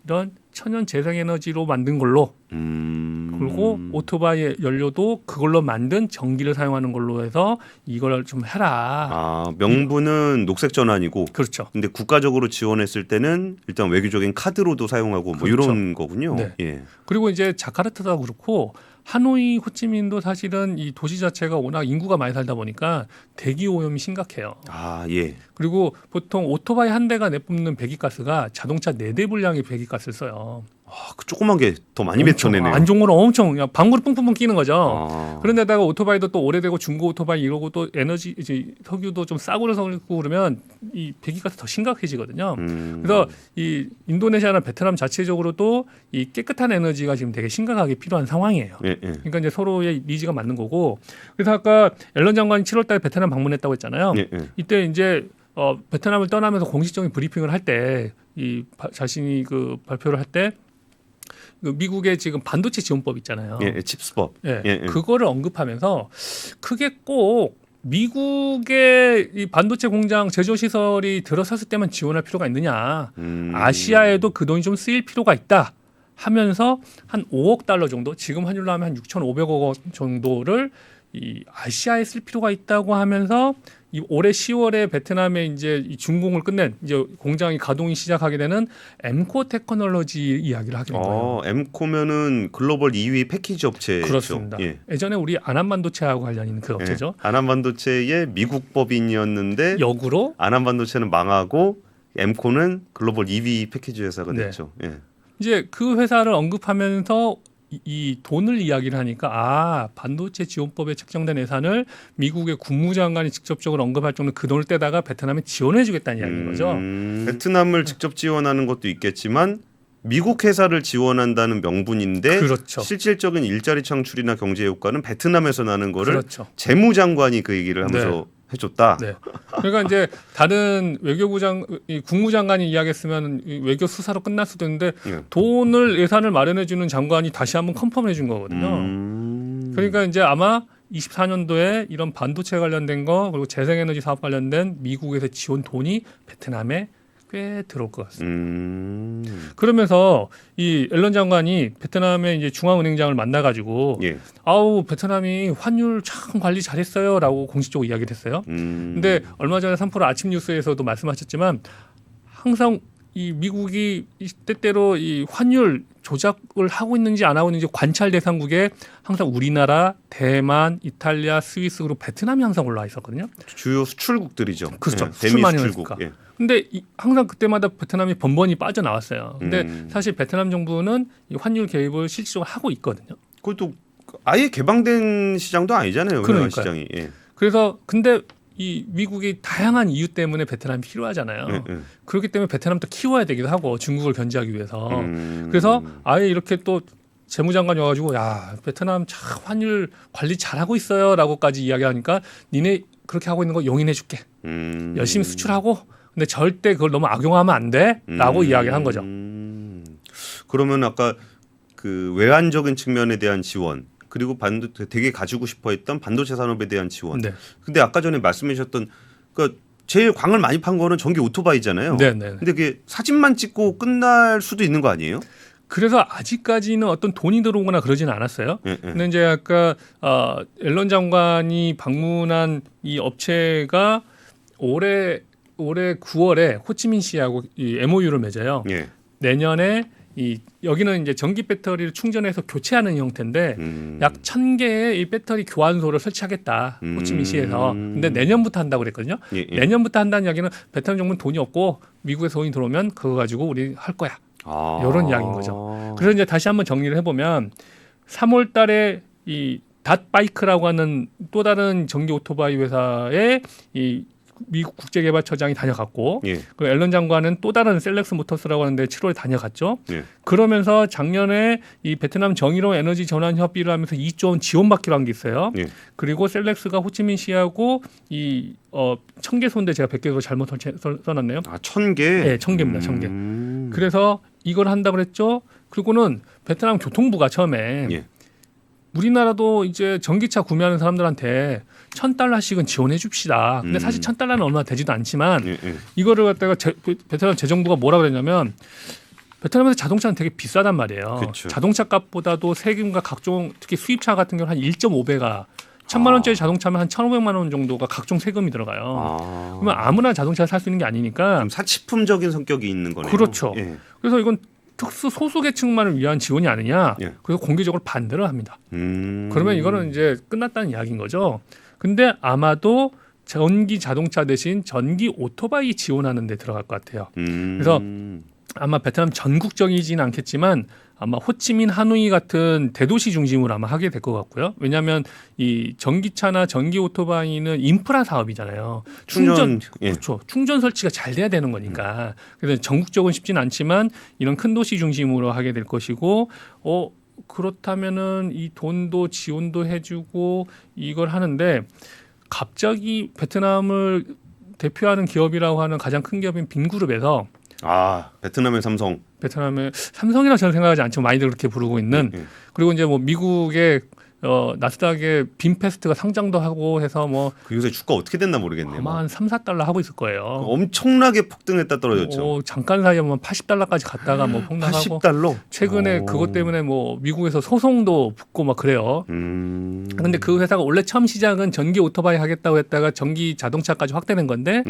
이런 천연 재생에너지로 만든 걸로 그리고 오토바이 연료도 그걸로 만든 전기를 사용하는 걸로 해서 이걸 좀 해라. 아, 명분은 녹색 전환이고 그렇죠. 근데 국가적으로 지원했을 때는 일단 외교적인 카드로도 사용하고 뭐 그렇죠. 이런 거군요. 네. 예. 그리고 이제 자카르타도 그렇고 하노이, 호치민도 사실은 이 도시 자체가 워낙 인구가 많이 살다 보니까 대기 오염이 심각해요. 아, 예. 그리고 보통 오토바이 한 대가 내뿜는 배기가스가 자동차 4대 분량의 배기가스를 써요. 아, 그 조그만 게 더 많이 뱉어내네요. 안 좋은 거는 엄청 그냥 방구를 뿡뿡뿡 끼는 거죠. 아. 그런데다가 오토바이도 또 오래되고 중고 오토바이 이러고 또 에너지 이제 석유도 좀 싸구려 섞고 그러면 이 배기가스 더 심각해지거든요. 그래서 이 인도네시아나 베트남 자체적으로도 이 깨끗한 에너지가 지금 되게 심각하게 필요한 상황이에요. 예, 예. 그러니까 이제 서로의 니즈가 맞는 거고. 그래서 아까 앨런 장관이 7월달에 베트남 방문했다고 했잖아요. 예, 예. 이때 이제 베트남을 떠나면서 공식적인 브리핑을 할 때 이 자신이 그 발표를 할 때 그 미국의 지금 반도체 지원법 있잖아요. 예, 칩스법. 예, 예, 예. 그거를 언급하면서 그게 꼭 미국의 이 반도체 공장 제조 시설이 들어섰을 때만 지원할 필요가 있느냐? 아시아에도 그 돈이 좀 쓰일 필요가 있다. 하면서 한 5억 달러 정도, 지금 환율로 하면 한 6,500억 원 정도를 이 아시아에 쓸 필요가 있다고 하면서 이 올해 10월에 베트남에 이제 이 준공을 끝낸 이제 공장이 가동이 시작하게 되는 엠코 테크놀로지 이야기를 하게 된 거예요. 엠코면은 글로벌 2위 패키지 업체죠. 그렇습니다. 예. 예전에 우리 안암반도체하고 관련 있는 그 업체죠. 예. 안암반도체의 미국 법인이었는데 역으로 안암반도체는 망하고 엠코는 글로벌 2위 패키지 회사가 네. 됐죠. 예. 이제 그 회사를 언급하면서 이 돈을 이야기를 하니까 반도체 지원법에 책정된 예산을 미국의 국무장관이 직접적으로 언급할 정도 그 돈을 떼다가 베트남에 지원해 주겠다는 이야기인 거죠. 베트남을 직접 지원하는 것도 있겠지만 미국 회사를 지원한다는 명분인데 그렇죠. 실질적인 일자리 창출이나 경제 효과는 베트남에서 나는 거를 그렇죠. 재무장관이 그 얘기를 하면서 해줬다. 네. 그러니까 이제 다른 이 국무장관이 이야기했으면 이 외교 수사로 끝날 수도 있는데 예. 돈을 예산을 마련해주는 장관이 다시 한번 컨펌해 준 거거든요. 그러니까 이제 아마 24년도에 이런 반도체 관련된 거 그리고 재생에너지 사업 관련된 미국에서 지원 돈이 베트남에 꽤 들어올 것 같습니다. 그러면서 이 앨런 장관이 베트남의 이제 중앙은행장을 만나가지고 예. 아우 베트남이 환율 참 관리 잘했어요라고 공식적으로 이야기를 했어요. 근데 얼마 전에 3프로 아침 뉴스에서도 말씀하셨지만 항상 이 미국이 때때로 이 환율 조작을 하고 있는지 안 하고 있는지 관찰 대상국에 항상 우리나라, 대만, 이탈리아, 스위스 그리고 베트남이 항상 올라와 있었거든요. 주요 수출국들이죠. 그렇죠. 예. 수출 대미 많이 수출국. 하니까. 예. 근데 항상 그때마다 베트남이 번번이 빠져나왔어요. 근데 사실 베트남 정부는 이 환율 개입을 실질적으로 하고 있거든요. 그것도 아예 개방된 시장도 아니잖아요. 그러니까요. 시장이. 예. 그래서 근데 이 미국이 다양한 이유 때문에 베트남이 필요하잖아요. 예. 그렇기 때문에 베트남도 키워야 되기도 하고 중국을 견제하기 위해서. 그래서 아예 이렇게 또 재무장관이 와가지고 야 베트남 참 환율 관리 잘하고 있어요라고까지 이야기하니까 니네 그렇게 하고 있는 거 용인해줄게. 열심히 수출하고 근데 절대 그걸 너무 악용하면 안 돼라고 이야기한 거죠. 그러면 아까 그 외환적인 측면에 대한 지원 그리고 되게 가지고 싶어했던 반도체 산업에 대한 지원. 네. 근데 아까 전에 말씀하셨던 그 제일 광을 많이 판 거는 전기 오토바이잖아요. 네. 근데 그게 사진만 찍고 끝날 수도 있는 거 아니에요? 그래서 아직까지는 어떤 돈이 들어오거나 그러지는 않았어요. 근데 이제 아까 앨런 장관이 방문한 이 업체가 올해 9월에 호치민시하고 이 MOU를 맺어요. 예. 내년에 이 여기는 이제 전기 배터리를 충전해서 교체하는 형태인데 약 1,000개의 이 배터리 교환소를 설치하겠다. 호치민시에서. 근데 내년부터 한다고 그랬거든요. 예. 내년부터 한다는 이야기는 베트남 정부는 돈이 없고 미국에서 돈이 들어오면 그거 가지고 우리 할 거야. 이런 이야기인 거죠. 그래서 이제 다시 한번 정리를 해보면 3월 달에 이 닷바이크라고 하는 또 다른 전기 오토바이 회사에 이 미국 국제개발처장이 다녀갔고 예. 그 앨런 장관은 또 다른 셀렉스 모터스라고 하는데 7월에 다녀갔죠. 예. 그러면서 작년에 이 베트남 정의로운 에너지 전환 협의를 하면서 2조 원 지원받기로 한 게 있어요. 예. 그리고 셀렉스가 호치민시하고 이 1,000개소인데 제가 100개소 잘못 써놨네요. 1,000개? 네, 1,000개입니다. 1,000개. 그래서 이걸 한다고 그랬죠. 그리고는 베트남 교통부가 처음에 예. 우리나라도 이제 전기차 구매하는 사람들한테 $1,000씩은 지원해 줍시다. 근데 사실 $1,000는 얼마 되지도 않지만 예. 이거를 갖다가 베트남 재정부가 뭐라 그랬냐면 베트남에서 자동차는 되게 비싸단 말이에요. 그쵸. 자동차 값보다도 세금과 각종 특히 수입차 같은 경우는 한 1.5배가 1,000만 원짜리 자동차면 한 1,500만 원 정도가 각종 세금이 들어가요. 그러면 아무나 자동차를 살 수 있는 게 아니니까 좀 사치품적인 성격이 있는 거네요. 그렇죠. 예. 그래서 이건 특수 소수계층만을 위한 지원이 아니냐. 예. 그래서 공개적으로 반대를 합니다. 음. 그러면 이거는 이제 끝났다는 이야기인 거죠. 근데 아마도 전기 자동차 대신 전기 오토바이 지원하는 데 들어갈 것 같아요. 그래서 아마 베트남 전국적이진 않겠지만 아마 호치민, 하노이 같은 대도시 중심으로 아마 하게 될 것 같고요. 왜냐하면 이 전기차나 전기 오토바이는 인프라 사업이잖아요. 충전 예. 그렇죠. 충전 설치가 잘 돼야 되는 거니까. 그래서 전국적은 쉽지는 않지만 이런 큰 도시 중심으로 하게 될 것이고, 그렇다면은 이 돈도 지원도 해주고 이걸 하는데 갑자기 베트남을 대표하는 기업이라고 하는 가장 큰 기업인 빈그룹에서 베트남의 삼성. 베트남의 삼성이라 저는 생각하지 않지만 많이들 그렇게 부르고 있는 예. 그리고 이제 뭐 미국의 나스닥에 빈페스트가 상장도 하고 해서 뭐 그 요새 주가 어떻게 됐나 모르겠네요. 아마 한 3-4달러 하고 있을 거예요. 엄청나게 폭등했다 떨어졌죠. 잠깐 사이에 뭐 80달러까지 갔다가 뭐 폭락하고 80달러? 최근에 그것 때문에 뭐 미국에서 소송도 붙고 막 그래요. 근데 그 회사가 원래 처음 시작은 전기 오토바이 하겠다고 했다가 전기 자동차까지 확대된 건데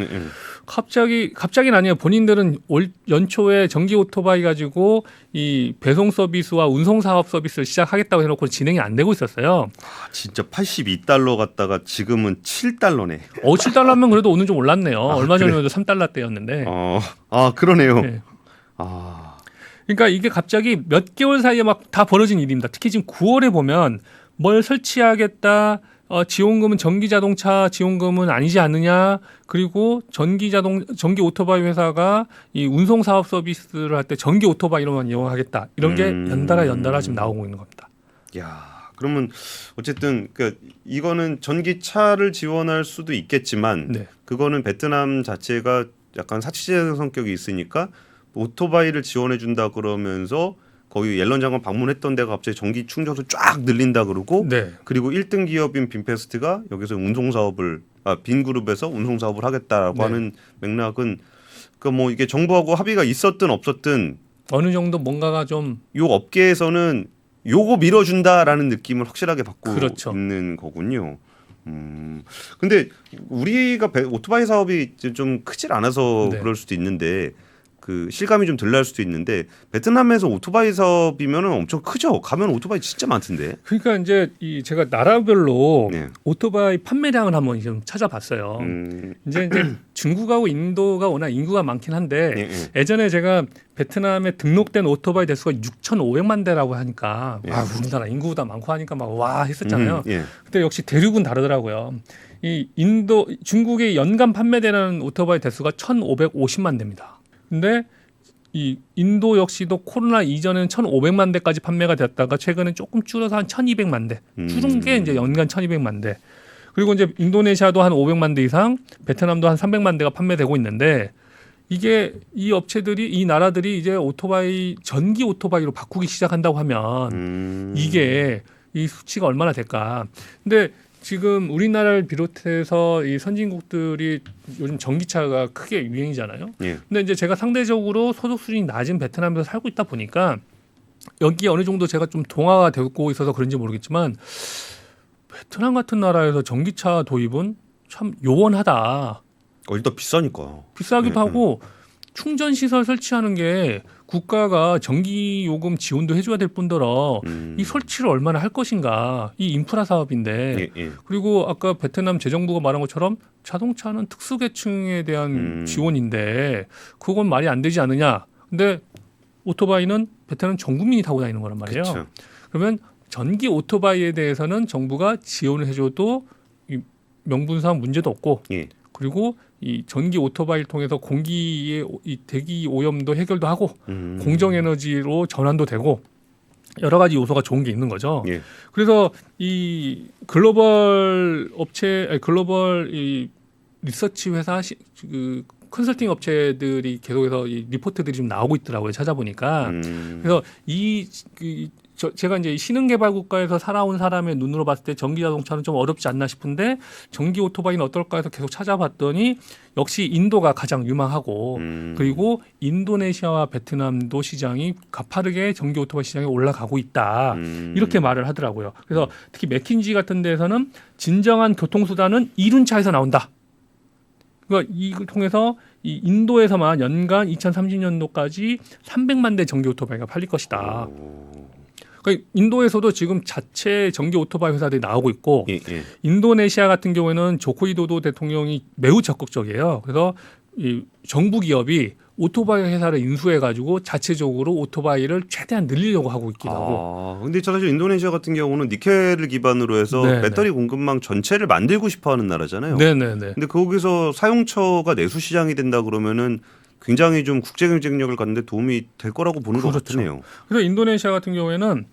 갑자기는 아니에요. 본인들은 올 연초에 전기 오토바이 가지고 이 배송 서비스와 운송 사업 서비스를 시작하겠다고 해놓고 진행이 안 되고 있었어요. 진짜 82달러 갔다가 지금은 7달러네. 7달러면 그래도 오늘 좀 올랐네요. 얼마 그래? 전에도 3달러대였는데. 그러네요. 네. 그러니까 이게 갑자기 몇 개월 사이에 막 다 벌어진 일입니다. 특히 지금 9월에 보면 뭘 설치하겠다, 지원금은 전기 자동차 지원금은 아니지 않느냐. 그리고 전기 오토바이 회사가 이 운송 사업 서비스를 할 때 전기 오토바이로만 이용하겠다. 이런 게 연달아 지금 나오고 있는 겁니다. 야, 그러면 어쨌든 이거는 전기차를 지원할 수도 있겠지만 네. 그거는 베트남 자체가 약간 사치제 성격이 있으니까 오토바이를 지원해 준다 그러면서 거기 옐런 장관 방문했던 데가 갑자기 전기 충전소 쫙 늘린다 그러고 네. 그리고 1등 기업인 빈페스트가 여기서 빈그룹에서 운송 사업을 하겠다라고 네. 하는 맥락은 뭐 이게 정부하고 합의가 있었든 없었든 어느 정도 뭔가가 좀 요 업계에서는 요거 밀어준다라는 느낌을 확실하게 받고 그렇죠. 있는 거군요. 근데 우리가 오토바이 사업이 좀 크질 않아서 네. 그럴 수도 있는데 그 실감이 좀 덜 날 수도 있는데 베트남에서 오토바이 사업이면은 엄청 크죠. 가면 오토바이 진짜 많던데. 그러니까 이제 제가 나라별로 네. 오토바이 판매량을 한번 좀 찾아봤어요. 이제 중국하고 인도가 워낙 인구가 많긴 한데 예, 예. 예전에 제가 베트남에 등록된 오토바이 대수가 6,500만 대라고 하니까 예. 와 우리나라 인구보다 많고 하니까 막 와 했었잖아요. 예. 근데 역시 대륙은 다르더라고요. 중국의 연간 판매되는 오토바이 대수가 1,550만 대입니다. 근데 이 인도 역시도 코로나 이전에는 1,500만 대까지 판매가 됐다가 최근에 조금 줄어서 한 1,200만 대. 줄은 게 이제 연간 1,200만 대. 그리고 이제 인도네시아도 한 500만 대 이상, 베트남도 한 300만 대가 판매되고 있는데 이게 이 나라들이 이제 전기 오토바이로 바꾸기 시작한다고 하면 이게 이 수치가 얼마나 될까. 근데 지금 우리나라를 비롯해서 이 선진국들이 요즘 전기차가 크게 유행이잖아요. 예. 근데 이제 제가 상대적으로 소득 수준이 낮은 베트남에서 살고 있다 보니까 여기에 어느 정도 제가 좀 동화가 되고 있어서 그런지 모르겠지만 베트남 같은 나라에서 전기차 도입은 참 요원하다. 일단 비싸니까. 비싸기도 예, 하고 충전 시설 설치하는 게 국가가 전기 요금 지원도 해줘야 될 뿐더러 이 설치를 얼마나 할 것인가. 이 인프라 사업인데 예, 예. 그리고 아까 베트남 재정부가 말한 것처럼 자동차는 특수계층에 대한 지원인데 그건 말이 안 되지 않느냐. 근데 오토바이는 베트남 전 국민이 타고 다니는 거란 말이에요. 그쵸. 그러면 전기 오토바이에 대해서는 정부가 지원을 해줘도 이 명분상 문제도 없고 예. 그리고 이 전기 오토바이를 통해서 공기의 이 대기 오염도 해결도 하고 공정 에너지로 전환도 되고 여러 가지 요소가 좋은 게 있는 거죠. 예. 그래서 이 글로벌 이 리서치 회사 그 컨설팅 업체들이 계속해서 이 리포트들이 좀 나오고 있더라고요. 찾아보니까. 그래서 제가 이제 신흥개발 국가에서 살아온 사람의 눈으로 봤을 때 전기 자동차는 좀 어렵지 않나 싶은데 전기 오토바이는 어떨까 해서 계속 찾아봤더니 역시 인도가 가장 유망하고 그리고 인도네시아와 베트남도 시장이 가파르게 전기 오토바이 시장에 올라가고 있다. 이렇게 말을 하더라고요. 그래서 특히 맥킨지 같은 데서는 진정한 교통수단은 이륜차에서 나온다. 그러니까 이걸 통해서 이 인도에서만 연간 2030년도까지 300만 대 전기 오토바이가 팔릴 것이다. 그러니까 인도에서도 지금 자체 전기 오토바이 회사들이 나오고 있고 예, 예. 인도네시아 같은 경우에는 조코위도도 대통령이 매우 적극적이에요. 그래서 이 정부 기업이 오토바이 회사를 인수해가지고 자체적으로 오토바이를 최대한 늘리려고 하고 있기도 하고. 근데 사실 인도네시아 같은 경우는 니켈을 기반으로 해서 네네. 배터리 공급망 전체를 만들고 싶어하는 나라잖아요. 네네네. 근데 거기서 사용처가 내수 시장이 된다 그러면은 굉장히 좀 국제 경쟁력을 갖는데 도움이 될 거라고 보는 것 그렇죠. 같네요. 그래서 인도네시아 같은 경우에는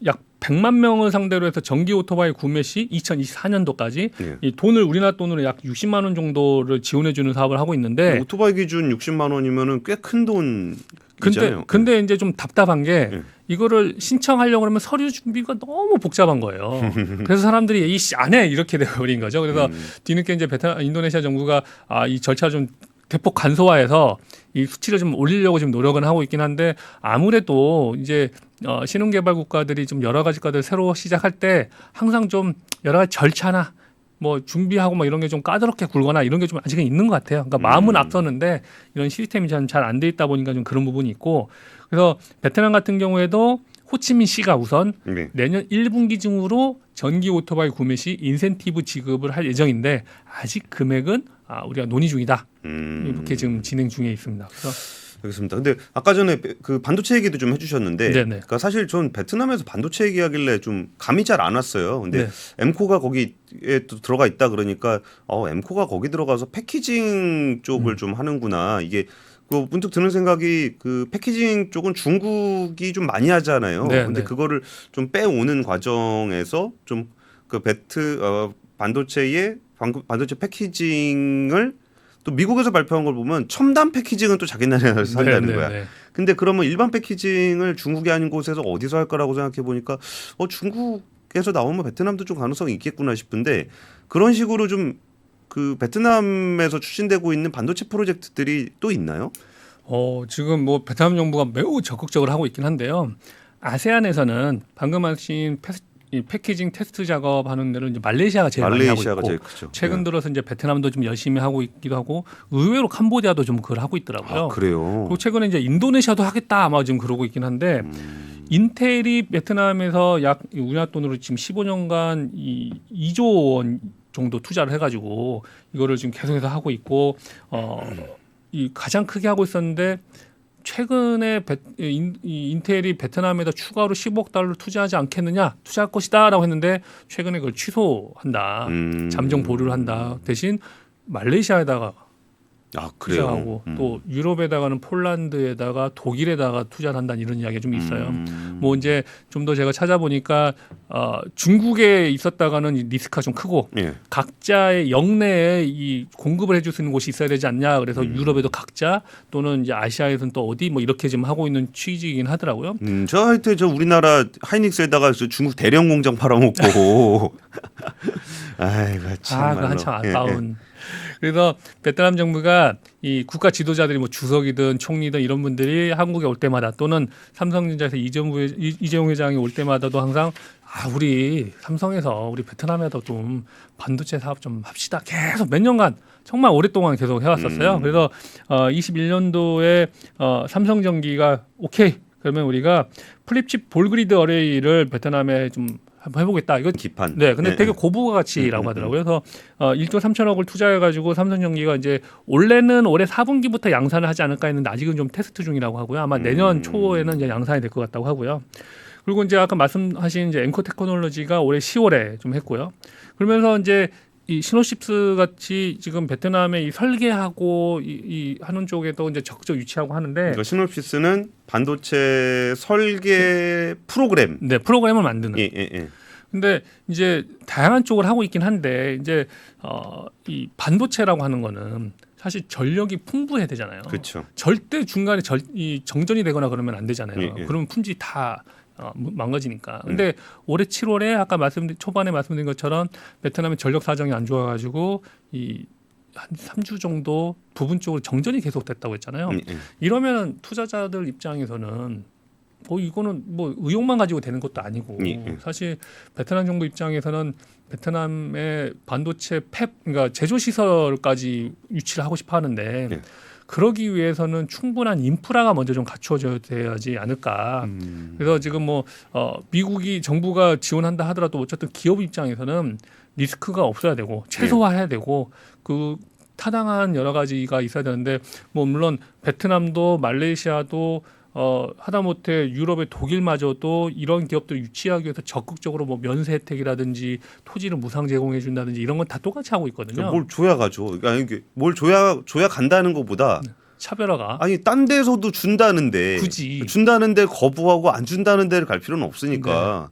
약 100만 명을 상대로 해서 전기 오토바이 구매 시 2024년도까지 예. 이 돈을 우리나라 돈으로 약 60만 원 정도를 지원해 주는 사업을 하고 있는데 오토바이 기준 60만 원이면은 꽤 큰 돈이잖아요. 근데 이제 좀 답답한 게 예. 이거를 신청하려고 그러면 서류 준비가 너무 복잡한 거예요. 그래서 사람들이 이씨 안 해 이렇게 돼버린 거죠. 그래서 뒤늦게 이제 인도네시아 정부가 이 절차 좀 대폭 간소화해서 이 수치를 좀 올리려고 지금 노력은 하고 있긴 한데 아무래도 이제 신흥개발 국가들이 좀 여러 가지 것들 새로 시작할 때 항상 좀 여러 가지 절차나 뭐 준비하고 뭐 이런 게 좀 까다롭게 굴거나 이런 게 좀 아직은 있는 것 같아요. 그러니까 마음은 앞서는데 이런 시스템이 잘 안 돼 있다 보니까 좀 그런 부분이 있고 그래서 베트남 같은 경우에도 호치민시가 우선 네. 내년 1분기 중으로 전기 오토바이 구매 시 인센티브 지급을 할 예정인데 아직 금액은 우리가 논의 중이다. 이렇게 지금 진행 중에 있습니다. 그래서 알겠습니다. 근데 아까 전에 그 반도체 얘기도 좀 해주셨는데, 네네. 그러니까 사실 전 베트남에서 반도체 얘기하길래 좀 감이 잘 안 왔어요. 근데 네. 엠코가 거기에 또 들어가 있다 그러니까 엠코가 거기 들어가서 패키징 쪽을 좀 하는구나. 이게 그 문득 드는 생각이 그 패키징 쪽은 중국이 좀 많이 하잖아요. 네, 근데 네. 그거를 좀 빼오는 과정에서 좀 그 반도체의 반도체 패키징을 또 미국에서 발표한 걸 보면 첨단 패키징은 또 자기 나라에서 한다는 네, 거야. 네. 근데 그러면 일반 패키징을 중국이 아닌 곳에서 어디서 할 거라고 생각해 보니까 중국에서 나오면 베트남도 좀 가능성이 있겠구나 싶은데 그런 식으로 좀 그 베트남에서 추진되고 있는 반도체 프로젝트들이 또 있나요? 지금 뭐 베트남 정부가 매우 적극적으로 하고 있긴 한데요. 아세안에서는 방금 하신 이 패키징 테스트 작업하는 데는 이제 말레이시아가 제일 많이 하고 말레이시아가 있고 제일 크죠. 최근 들어서 이제 베트남도 좀 열심히 하고 있기도 하고 의외로 캄보디아도 좀 그걸 하고 있더라고요. 아, 그래요. 그리고 최근에 이제 인도네시아도 하겠다 아마 지금 그러고 있긴 한데 인텔이 베트남에서 약 우리나라 돈으로 지금 15년간 2조 원 정도 투자를 해가지고 이거를 지금 계속해서 하고 있고 이 가장 크게 하고 있었는데 최근에 인텔이 베트남에다 추가로 10억 달러 투자하지 않겠느냐 투자할 것이다라고 했는데 최근에 그걸 취소한다 잠정 보류를 한다 대신 말레이시아에다가 그래요. 투자하고 또 유럽에다가는 폴란드에다가 독일에다가 투자를 한다는 이런 이야기가 좀 있어요. 뭐 이제 좀 더 제가 찾아보니까 중국에 있었다가는 이 리스크가 좀 크고 예. 각자의 영내에 이 공급을 해줄 수 있는 곳이 있어야 되지 않냐. 그래서 유럽에도 각자 또는 이제 아시아에서는 또 어디 뭐 이렇게 지금 하고 있는 취지이긴 하더라고요. 저 하여튼 저 우리나라 하이닉스에다가 중국 대령 공장 팔아먹고 아이고 참 그거 한참 아까운. 그래서 베트남 정부가 이 국가 지도자들이 뭐 주석이든 총리든 이런 분들이 한국에 올 때마다 또는 삼성전자에서 이재용 회장이 올 때마다도 항상 우리 삼성에서 우리 베트남에도 좀 반도체 사업 좀 합시다. 계속 몇 년간 정말 오랫동안 계속 해왔었어요. 그래서 21년도에 삼성전기가 오케이 그러면 우리가 플립칩 볼그리드 어레이를 베트남에 좀 한번 해보겠다. 이거 기판. 네, 근데 되게 고부가 가치라고 하더라고요. 그래서 1조 3천억을 투자해가지고 삼성전기가 이제 원래는 올해 4분기부터 양산을 하지 않을까 했는데 아직은 좀 테스트 중이라고 하고요. 아마 내년 초에는 이제 양산이 될 것 같다고 하고요. 그리고 이제 아까 말씀하신 이제 앵커 테크놀로지가 올해 10월에 좀 했고요. 그러면서 이제 이 시노십스 같이 지금 베트남에 이 설계하고 이 하는 쪽에도 이제 적극적 유치하고 하는데 그러니까 시놉시스는 반도체 설계 프로그램. 네, 프로그램을 만드는. 예. 근데 이제 다양한 쪽을 하고 있긴 한데 이제 이 반도체라고 하는 거는 사실 전력이 풍부해야 되잖아요. 그렇죠. 절대 중간에 이 정전이 되거나 그러면 안 되잖아요. 예. 그러면 품질이 다 망가지니까. 근데 올해 7월에 아까 초반에 말씀드린 것처럼 베트남의 전력 사정이 안 좋아가지고 한 3주 정도 부분적으로 정전이 계속됐다고 했잖아요. 이러면 투자자들 입장에서는 이거는 뭐 의욕만 가지고 되는 것도 아니고 사실 베트남 정부 입장에서는 베트남의 반도체 그러니까 제조 시설까지 유치를 하고 싶어 하는데 그러기 위해서는 충분한 인프라가 먼저 좀 갖추어져야지 않을까. 그래서 지금 뭐 미국이 정부가 지원한다 하더라도 어쨌든 기업 입장에서는 리스크가 없어야 되고 최소화해야 되고 그 타당한 여러 가지가 있어야 되는데 뭐 물론 베트남도 말레이시아도 하다못해 유럽의 독일마저도 이런 기업들을 유치하기 위해서 적극적으로 뭐 면세 혜택이라든지 토지를 무상 제공해 준다든지 이런 건 다 똑같이 하고 있거든요. 뭘 줘야 가죠. 아니 뭘 줘야 간다는 것보다 차별화가 딴 데서도 준다는데 굳이 준다는데 거부하고 안 준다는 데를 갈 필요는 없으니까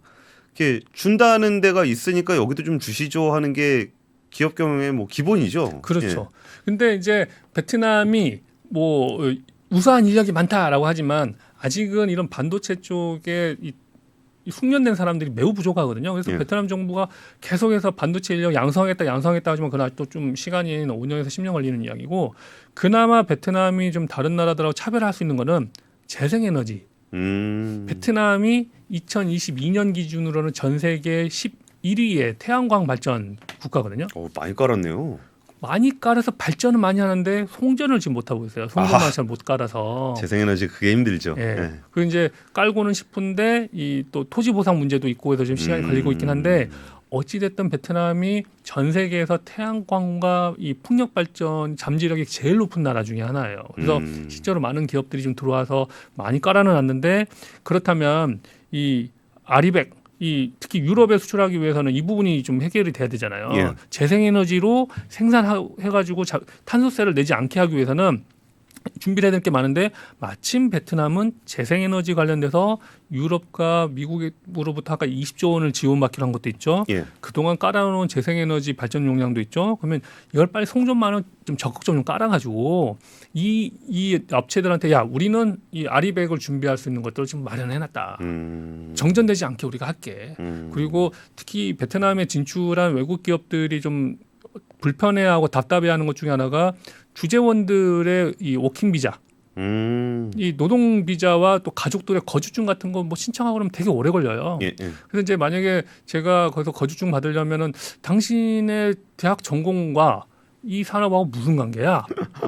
이렇게 준다는 데가 있으니까 여기도 좀 주시죠 하는 게 기업 경영의 뭐 기본이죠. 그렇죠. 근데 이제 베트남이 뭐 우수한 인력이 많다라고 하지만 아직은 이런 반도체 쪽에 이 숙련된 사람들이 매우 부족하거든요. 그래서 베트남 정부가 계속해서 반도체 인력 양성했다 하지만 그날 또 좀 시간이 5년에서 10년 걸리는 이야기고 그나마 베트남이 좀 다른 나라들하고 차별할 수 있는 거는 재생에너지. 베트남이 2022년 기준으로는 전 세계 11위의 태양광 발전 국가거든요. 많이 깔았네요. 많이 깔아서 발전은 많이 하는데 송전을 지금 못 하고 있어요. 송전만 잘 못 깔아서. 재생에너지 그게 힘들죠. 그리고 이제 깔고는 싶은데 이 또 토지 보상 문제도 있고 해서 지금 시간이 걸리고 있긴 한데 어찌됐든 베트남이 전 세계에서 태양광과 이 풍력 발전 잠재력이 제일 높은 나라 중에 하나예요. 그래서 실제로 많은 기업들이 좀 들어와서 많이 깔아는 놨는데 그렇다면 이 아리백 이 특히 유럽에 수출하기 위해서는 이 부분이 좀 해결이 돼야 되잖아요. 예. 재생에너지로 생산해가지고 탄소세를 내지 않게 하기 위해서는 준비를 해야 될 게 많은데 마침 베트남은 재생에너지 관련돼서 유럽과 미국으로부터 아까 20조 원을 지원받기로 한 것도 있죠. 예. 그동안 깔아놓은 재생에너지 발전 용량도 있죠. 그러면 이걸 빨리 송전만은 좀 적극적으로 좀 깔아가지고 이 업체들한테 야 우리는 이 아리백을 준비할 수 있는 것들을 좀 마련해놨다. 정전되지 않게 우리가 할게. 그리고 특히 베트남에 진출한 외국 기업들이 좀 불편해하고 답답해하는 것 중에 하나가 주재원들의 이 워킹 비자, 이 노동 비자와 또 가족들의 거주증 같은 거 뭐 신청하고 그러면 되게 오래 걸려요. 예. 예. 그래서 이제 만약에 제가 거기서 거주증 받으려면은 당신의 대학 전공과 이 산업하고 무슨 관계야?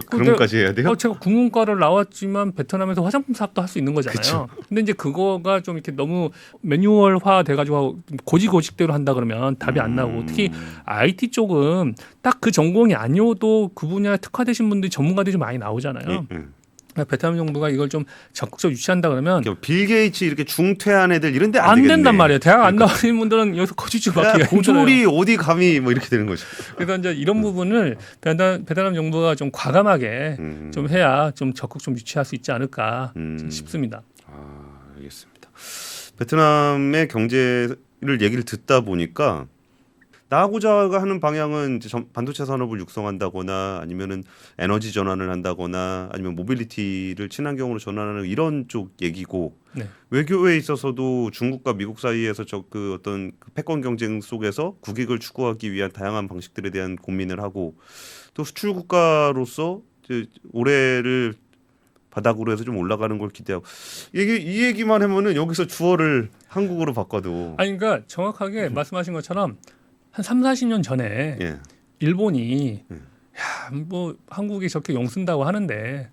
그런 것까지 해야 돼요? 제가 국문과를 나왔지만 베트남에서 화장품 사업도 할 수 있는 거잖아요. 그쵸. 근데 이제 그거가 좀 이렇게 너무 매뉴얼화 돼가지고 고지고식대로 한다 그러면 답이 안 나오고 특히 IT 쪽은 딱 그 전공이 아니어도 그 분야에 특화되신 분들이 전문가들이 좀 많이 나오잖아요. 베트남 정부가 이걸 좀 적극적으로 유치한다 그러면 빌 게이츠 이렇게 중퇴한 애들 이런데 안 안 되겠네. 된단 말이에요. 대학 안 그러니까. 나오는 분들은 여기서 거주증 야, 받기가 힘들어요. 고졸이 어디 감히 뭐 이렇게 되는 거죠. 그래서 이제 이런 부분을 베트남 정부가 좀 과감하게 좀 해야 좀 적극 좀 유치할 수 있지 않을까 싶습니다. 알겠습니다. 베트남의 경제를 얘기를 듣다 보니까 나고자 하는 방향은 이제 반도체 산업을 육성한다거나 아니면은 에너지 전환을 한다거나 아니면 모빌리티를 친환경으로 전환하는 이런 쪽 얘기고 네. 외교에 있어서도 중국과 미국 사이에서 그 어떤 그 패권 경쟁 속에서 국익을 추구하기 위한 다양한 방식들에 대한 고민을 하고 또 수출 국가로서 이제 올해를 바닥으로 해서 좀 올라가는 걸 기대하고 이 얘기만 하면은 여기서 주어를 한국어로 바꿔도 아니 그러니까 정확하게 말씀하신 것처럼 한 3, 40년 전에 예. 일본이 야, 뭐 한국이 저렇게 용 쓴다고 하는데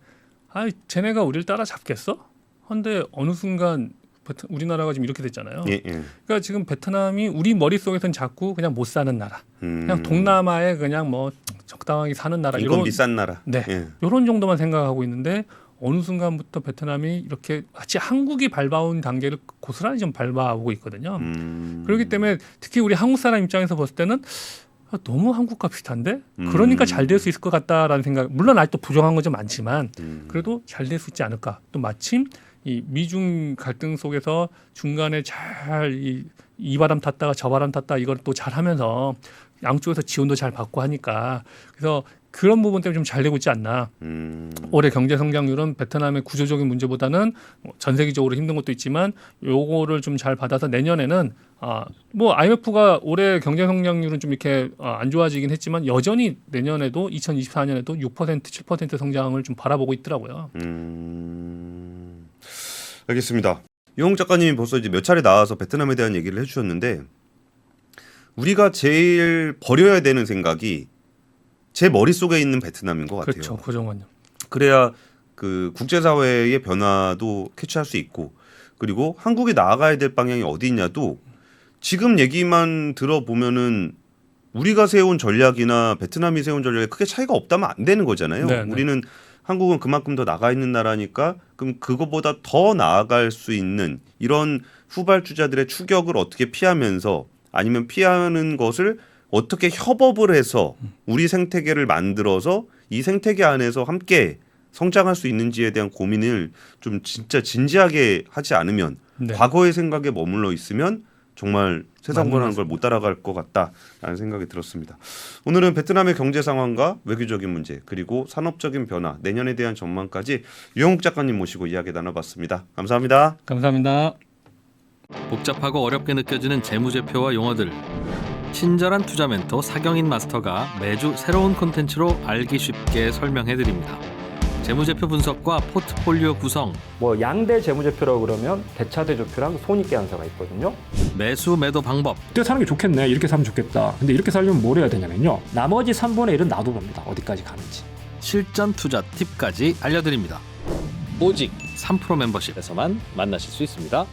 쟤네가 우리를 따라잡겠어? 근데 어느 순간 우리나라가 지금 이렇게 됐잖아요. 예. 그러니까 지금 베트남이 우리 머릿속에서는 자꾸 그냥 못 사는 나라. 그냥 동남아에 그냥 뭐 적당하게 사는 나라 인건 비싼 나라. 네. 예. 이런 정도만 생각하고 있는데 어느 순간부터 베트남이 이렇게 마치 한국이 밟아온 단계를 고스란히 좀 밟아오고 있거든요. 그렇기 때문에 특히 우리 한국 사람 입장에서 봤을 때는 너무 한국과 비슷한데 그러니까 잘 될 수 있을 것 같다라는 생각. 물론 아직도 부정한 건 좀 많지만 그래도 잘 될 수 있지 않을까. 또 마침 이 미중 갈등 속에서 중간에 잘 이 바람 탔다가 저 바람 탔다 이걸 또 잘하면서 양쪽에서 지원도 잘 받고 하니까 그래서 그런 부분 때문에 좀 잘 되고 있지 않나. 올해 경제 성장률은 베트남의 구조적인 문제보다는 전 세계적으로 힘든 것도 있지만 요거를 좀 잘 받아서 내년에는 뭐 IMF가 올해 경제 성장률은 좀 이렇게 안 좋아지긴 했지만 여전히 내년에도 2024년에도 6% 7% 성장을 좀 바라보고 있더라고요. 알겠습니다. 유홍 작가님이 벌써 이제 몇 차례 나와서 베트남에 대한 얘기를 해주셨는데 우리가 제일 버려야 되는 생각이 제 머릿속에 있는 베트남인 것 같아요. 그렇죠. 고정관념. 그래야 그 국제사회의 변화도 캐치할 수 있고 그리고 한국이 나아가야 될 방향이 어디 있냐도 지금 얘기만 들어보면은 우리가 세운 전략이나 베트남이 세운 전략에 크게 차이가 없다면 안 되는 거잖아요. 네. 우리는 한국은 그만큼 더 나가 있는 나라니까 그럼 그거보다 더 나아갈 수 있는 이런 후발주자들의 추격을 어떻게 피하면서 아니면 피하는 것을 어떻게 협업을 해서 우리 생태계를 만들어서 이 생태계 안에서 함께 성장할 수 있는지에 대한 고민을 좀 진짜 진지하게 하지 않으면 네. 과거의 생각에 머물러 있으면 정말 세상 변하는 걸 못 따라갈 것 같다라는 생각이 들었습니다. 오늘은 베트남의 경제 상황과 외교적인 문제 그리고 산업적인 변화 내년에 대한 전망까지 유영욱 작가님 모시고 이야기 나눠봤습니다. 감사합니다. 감사합니다. 복잡하고 어렵게 느껴지는 재무제표와 용어들 친절한 투자 멘토 사경인 마스터가 매주 새로운 콘텐츠로 알기 쉽게 설명해드립니다. 재무제표 분석과 포트폴리오 구성, 뭐 양대 재무제표라고 그러면 대차대조표랑 손익계산서가 있거든요. 매수 매도 방법, 이때 사는 게 좋겠네. 이렇게 사면 좋겠다. 근데 이렇게 살려면 뭘 해야 되냐면요. 나머지 3분의 1은 놔둬봅니다. 어디까지 가는지. 실전 투자 팁까지 알려드립니다. 오직 3프로 멤버십에서만 만나실 수 있습니다.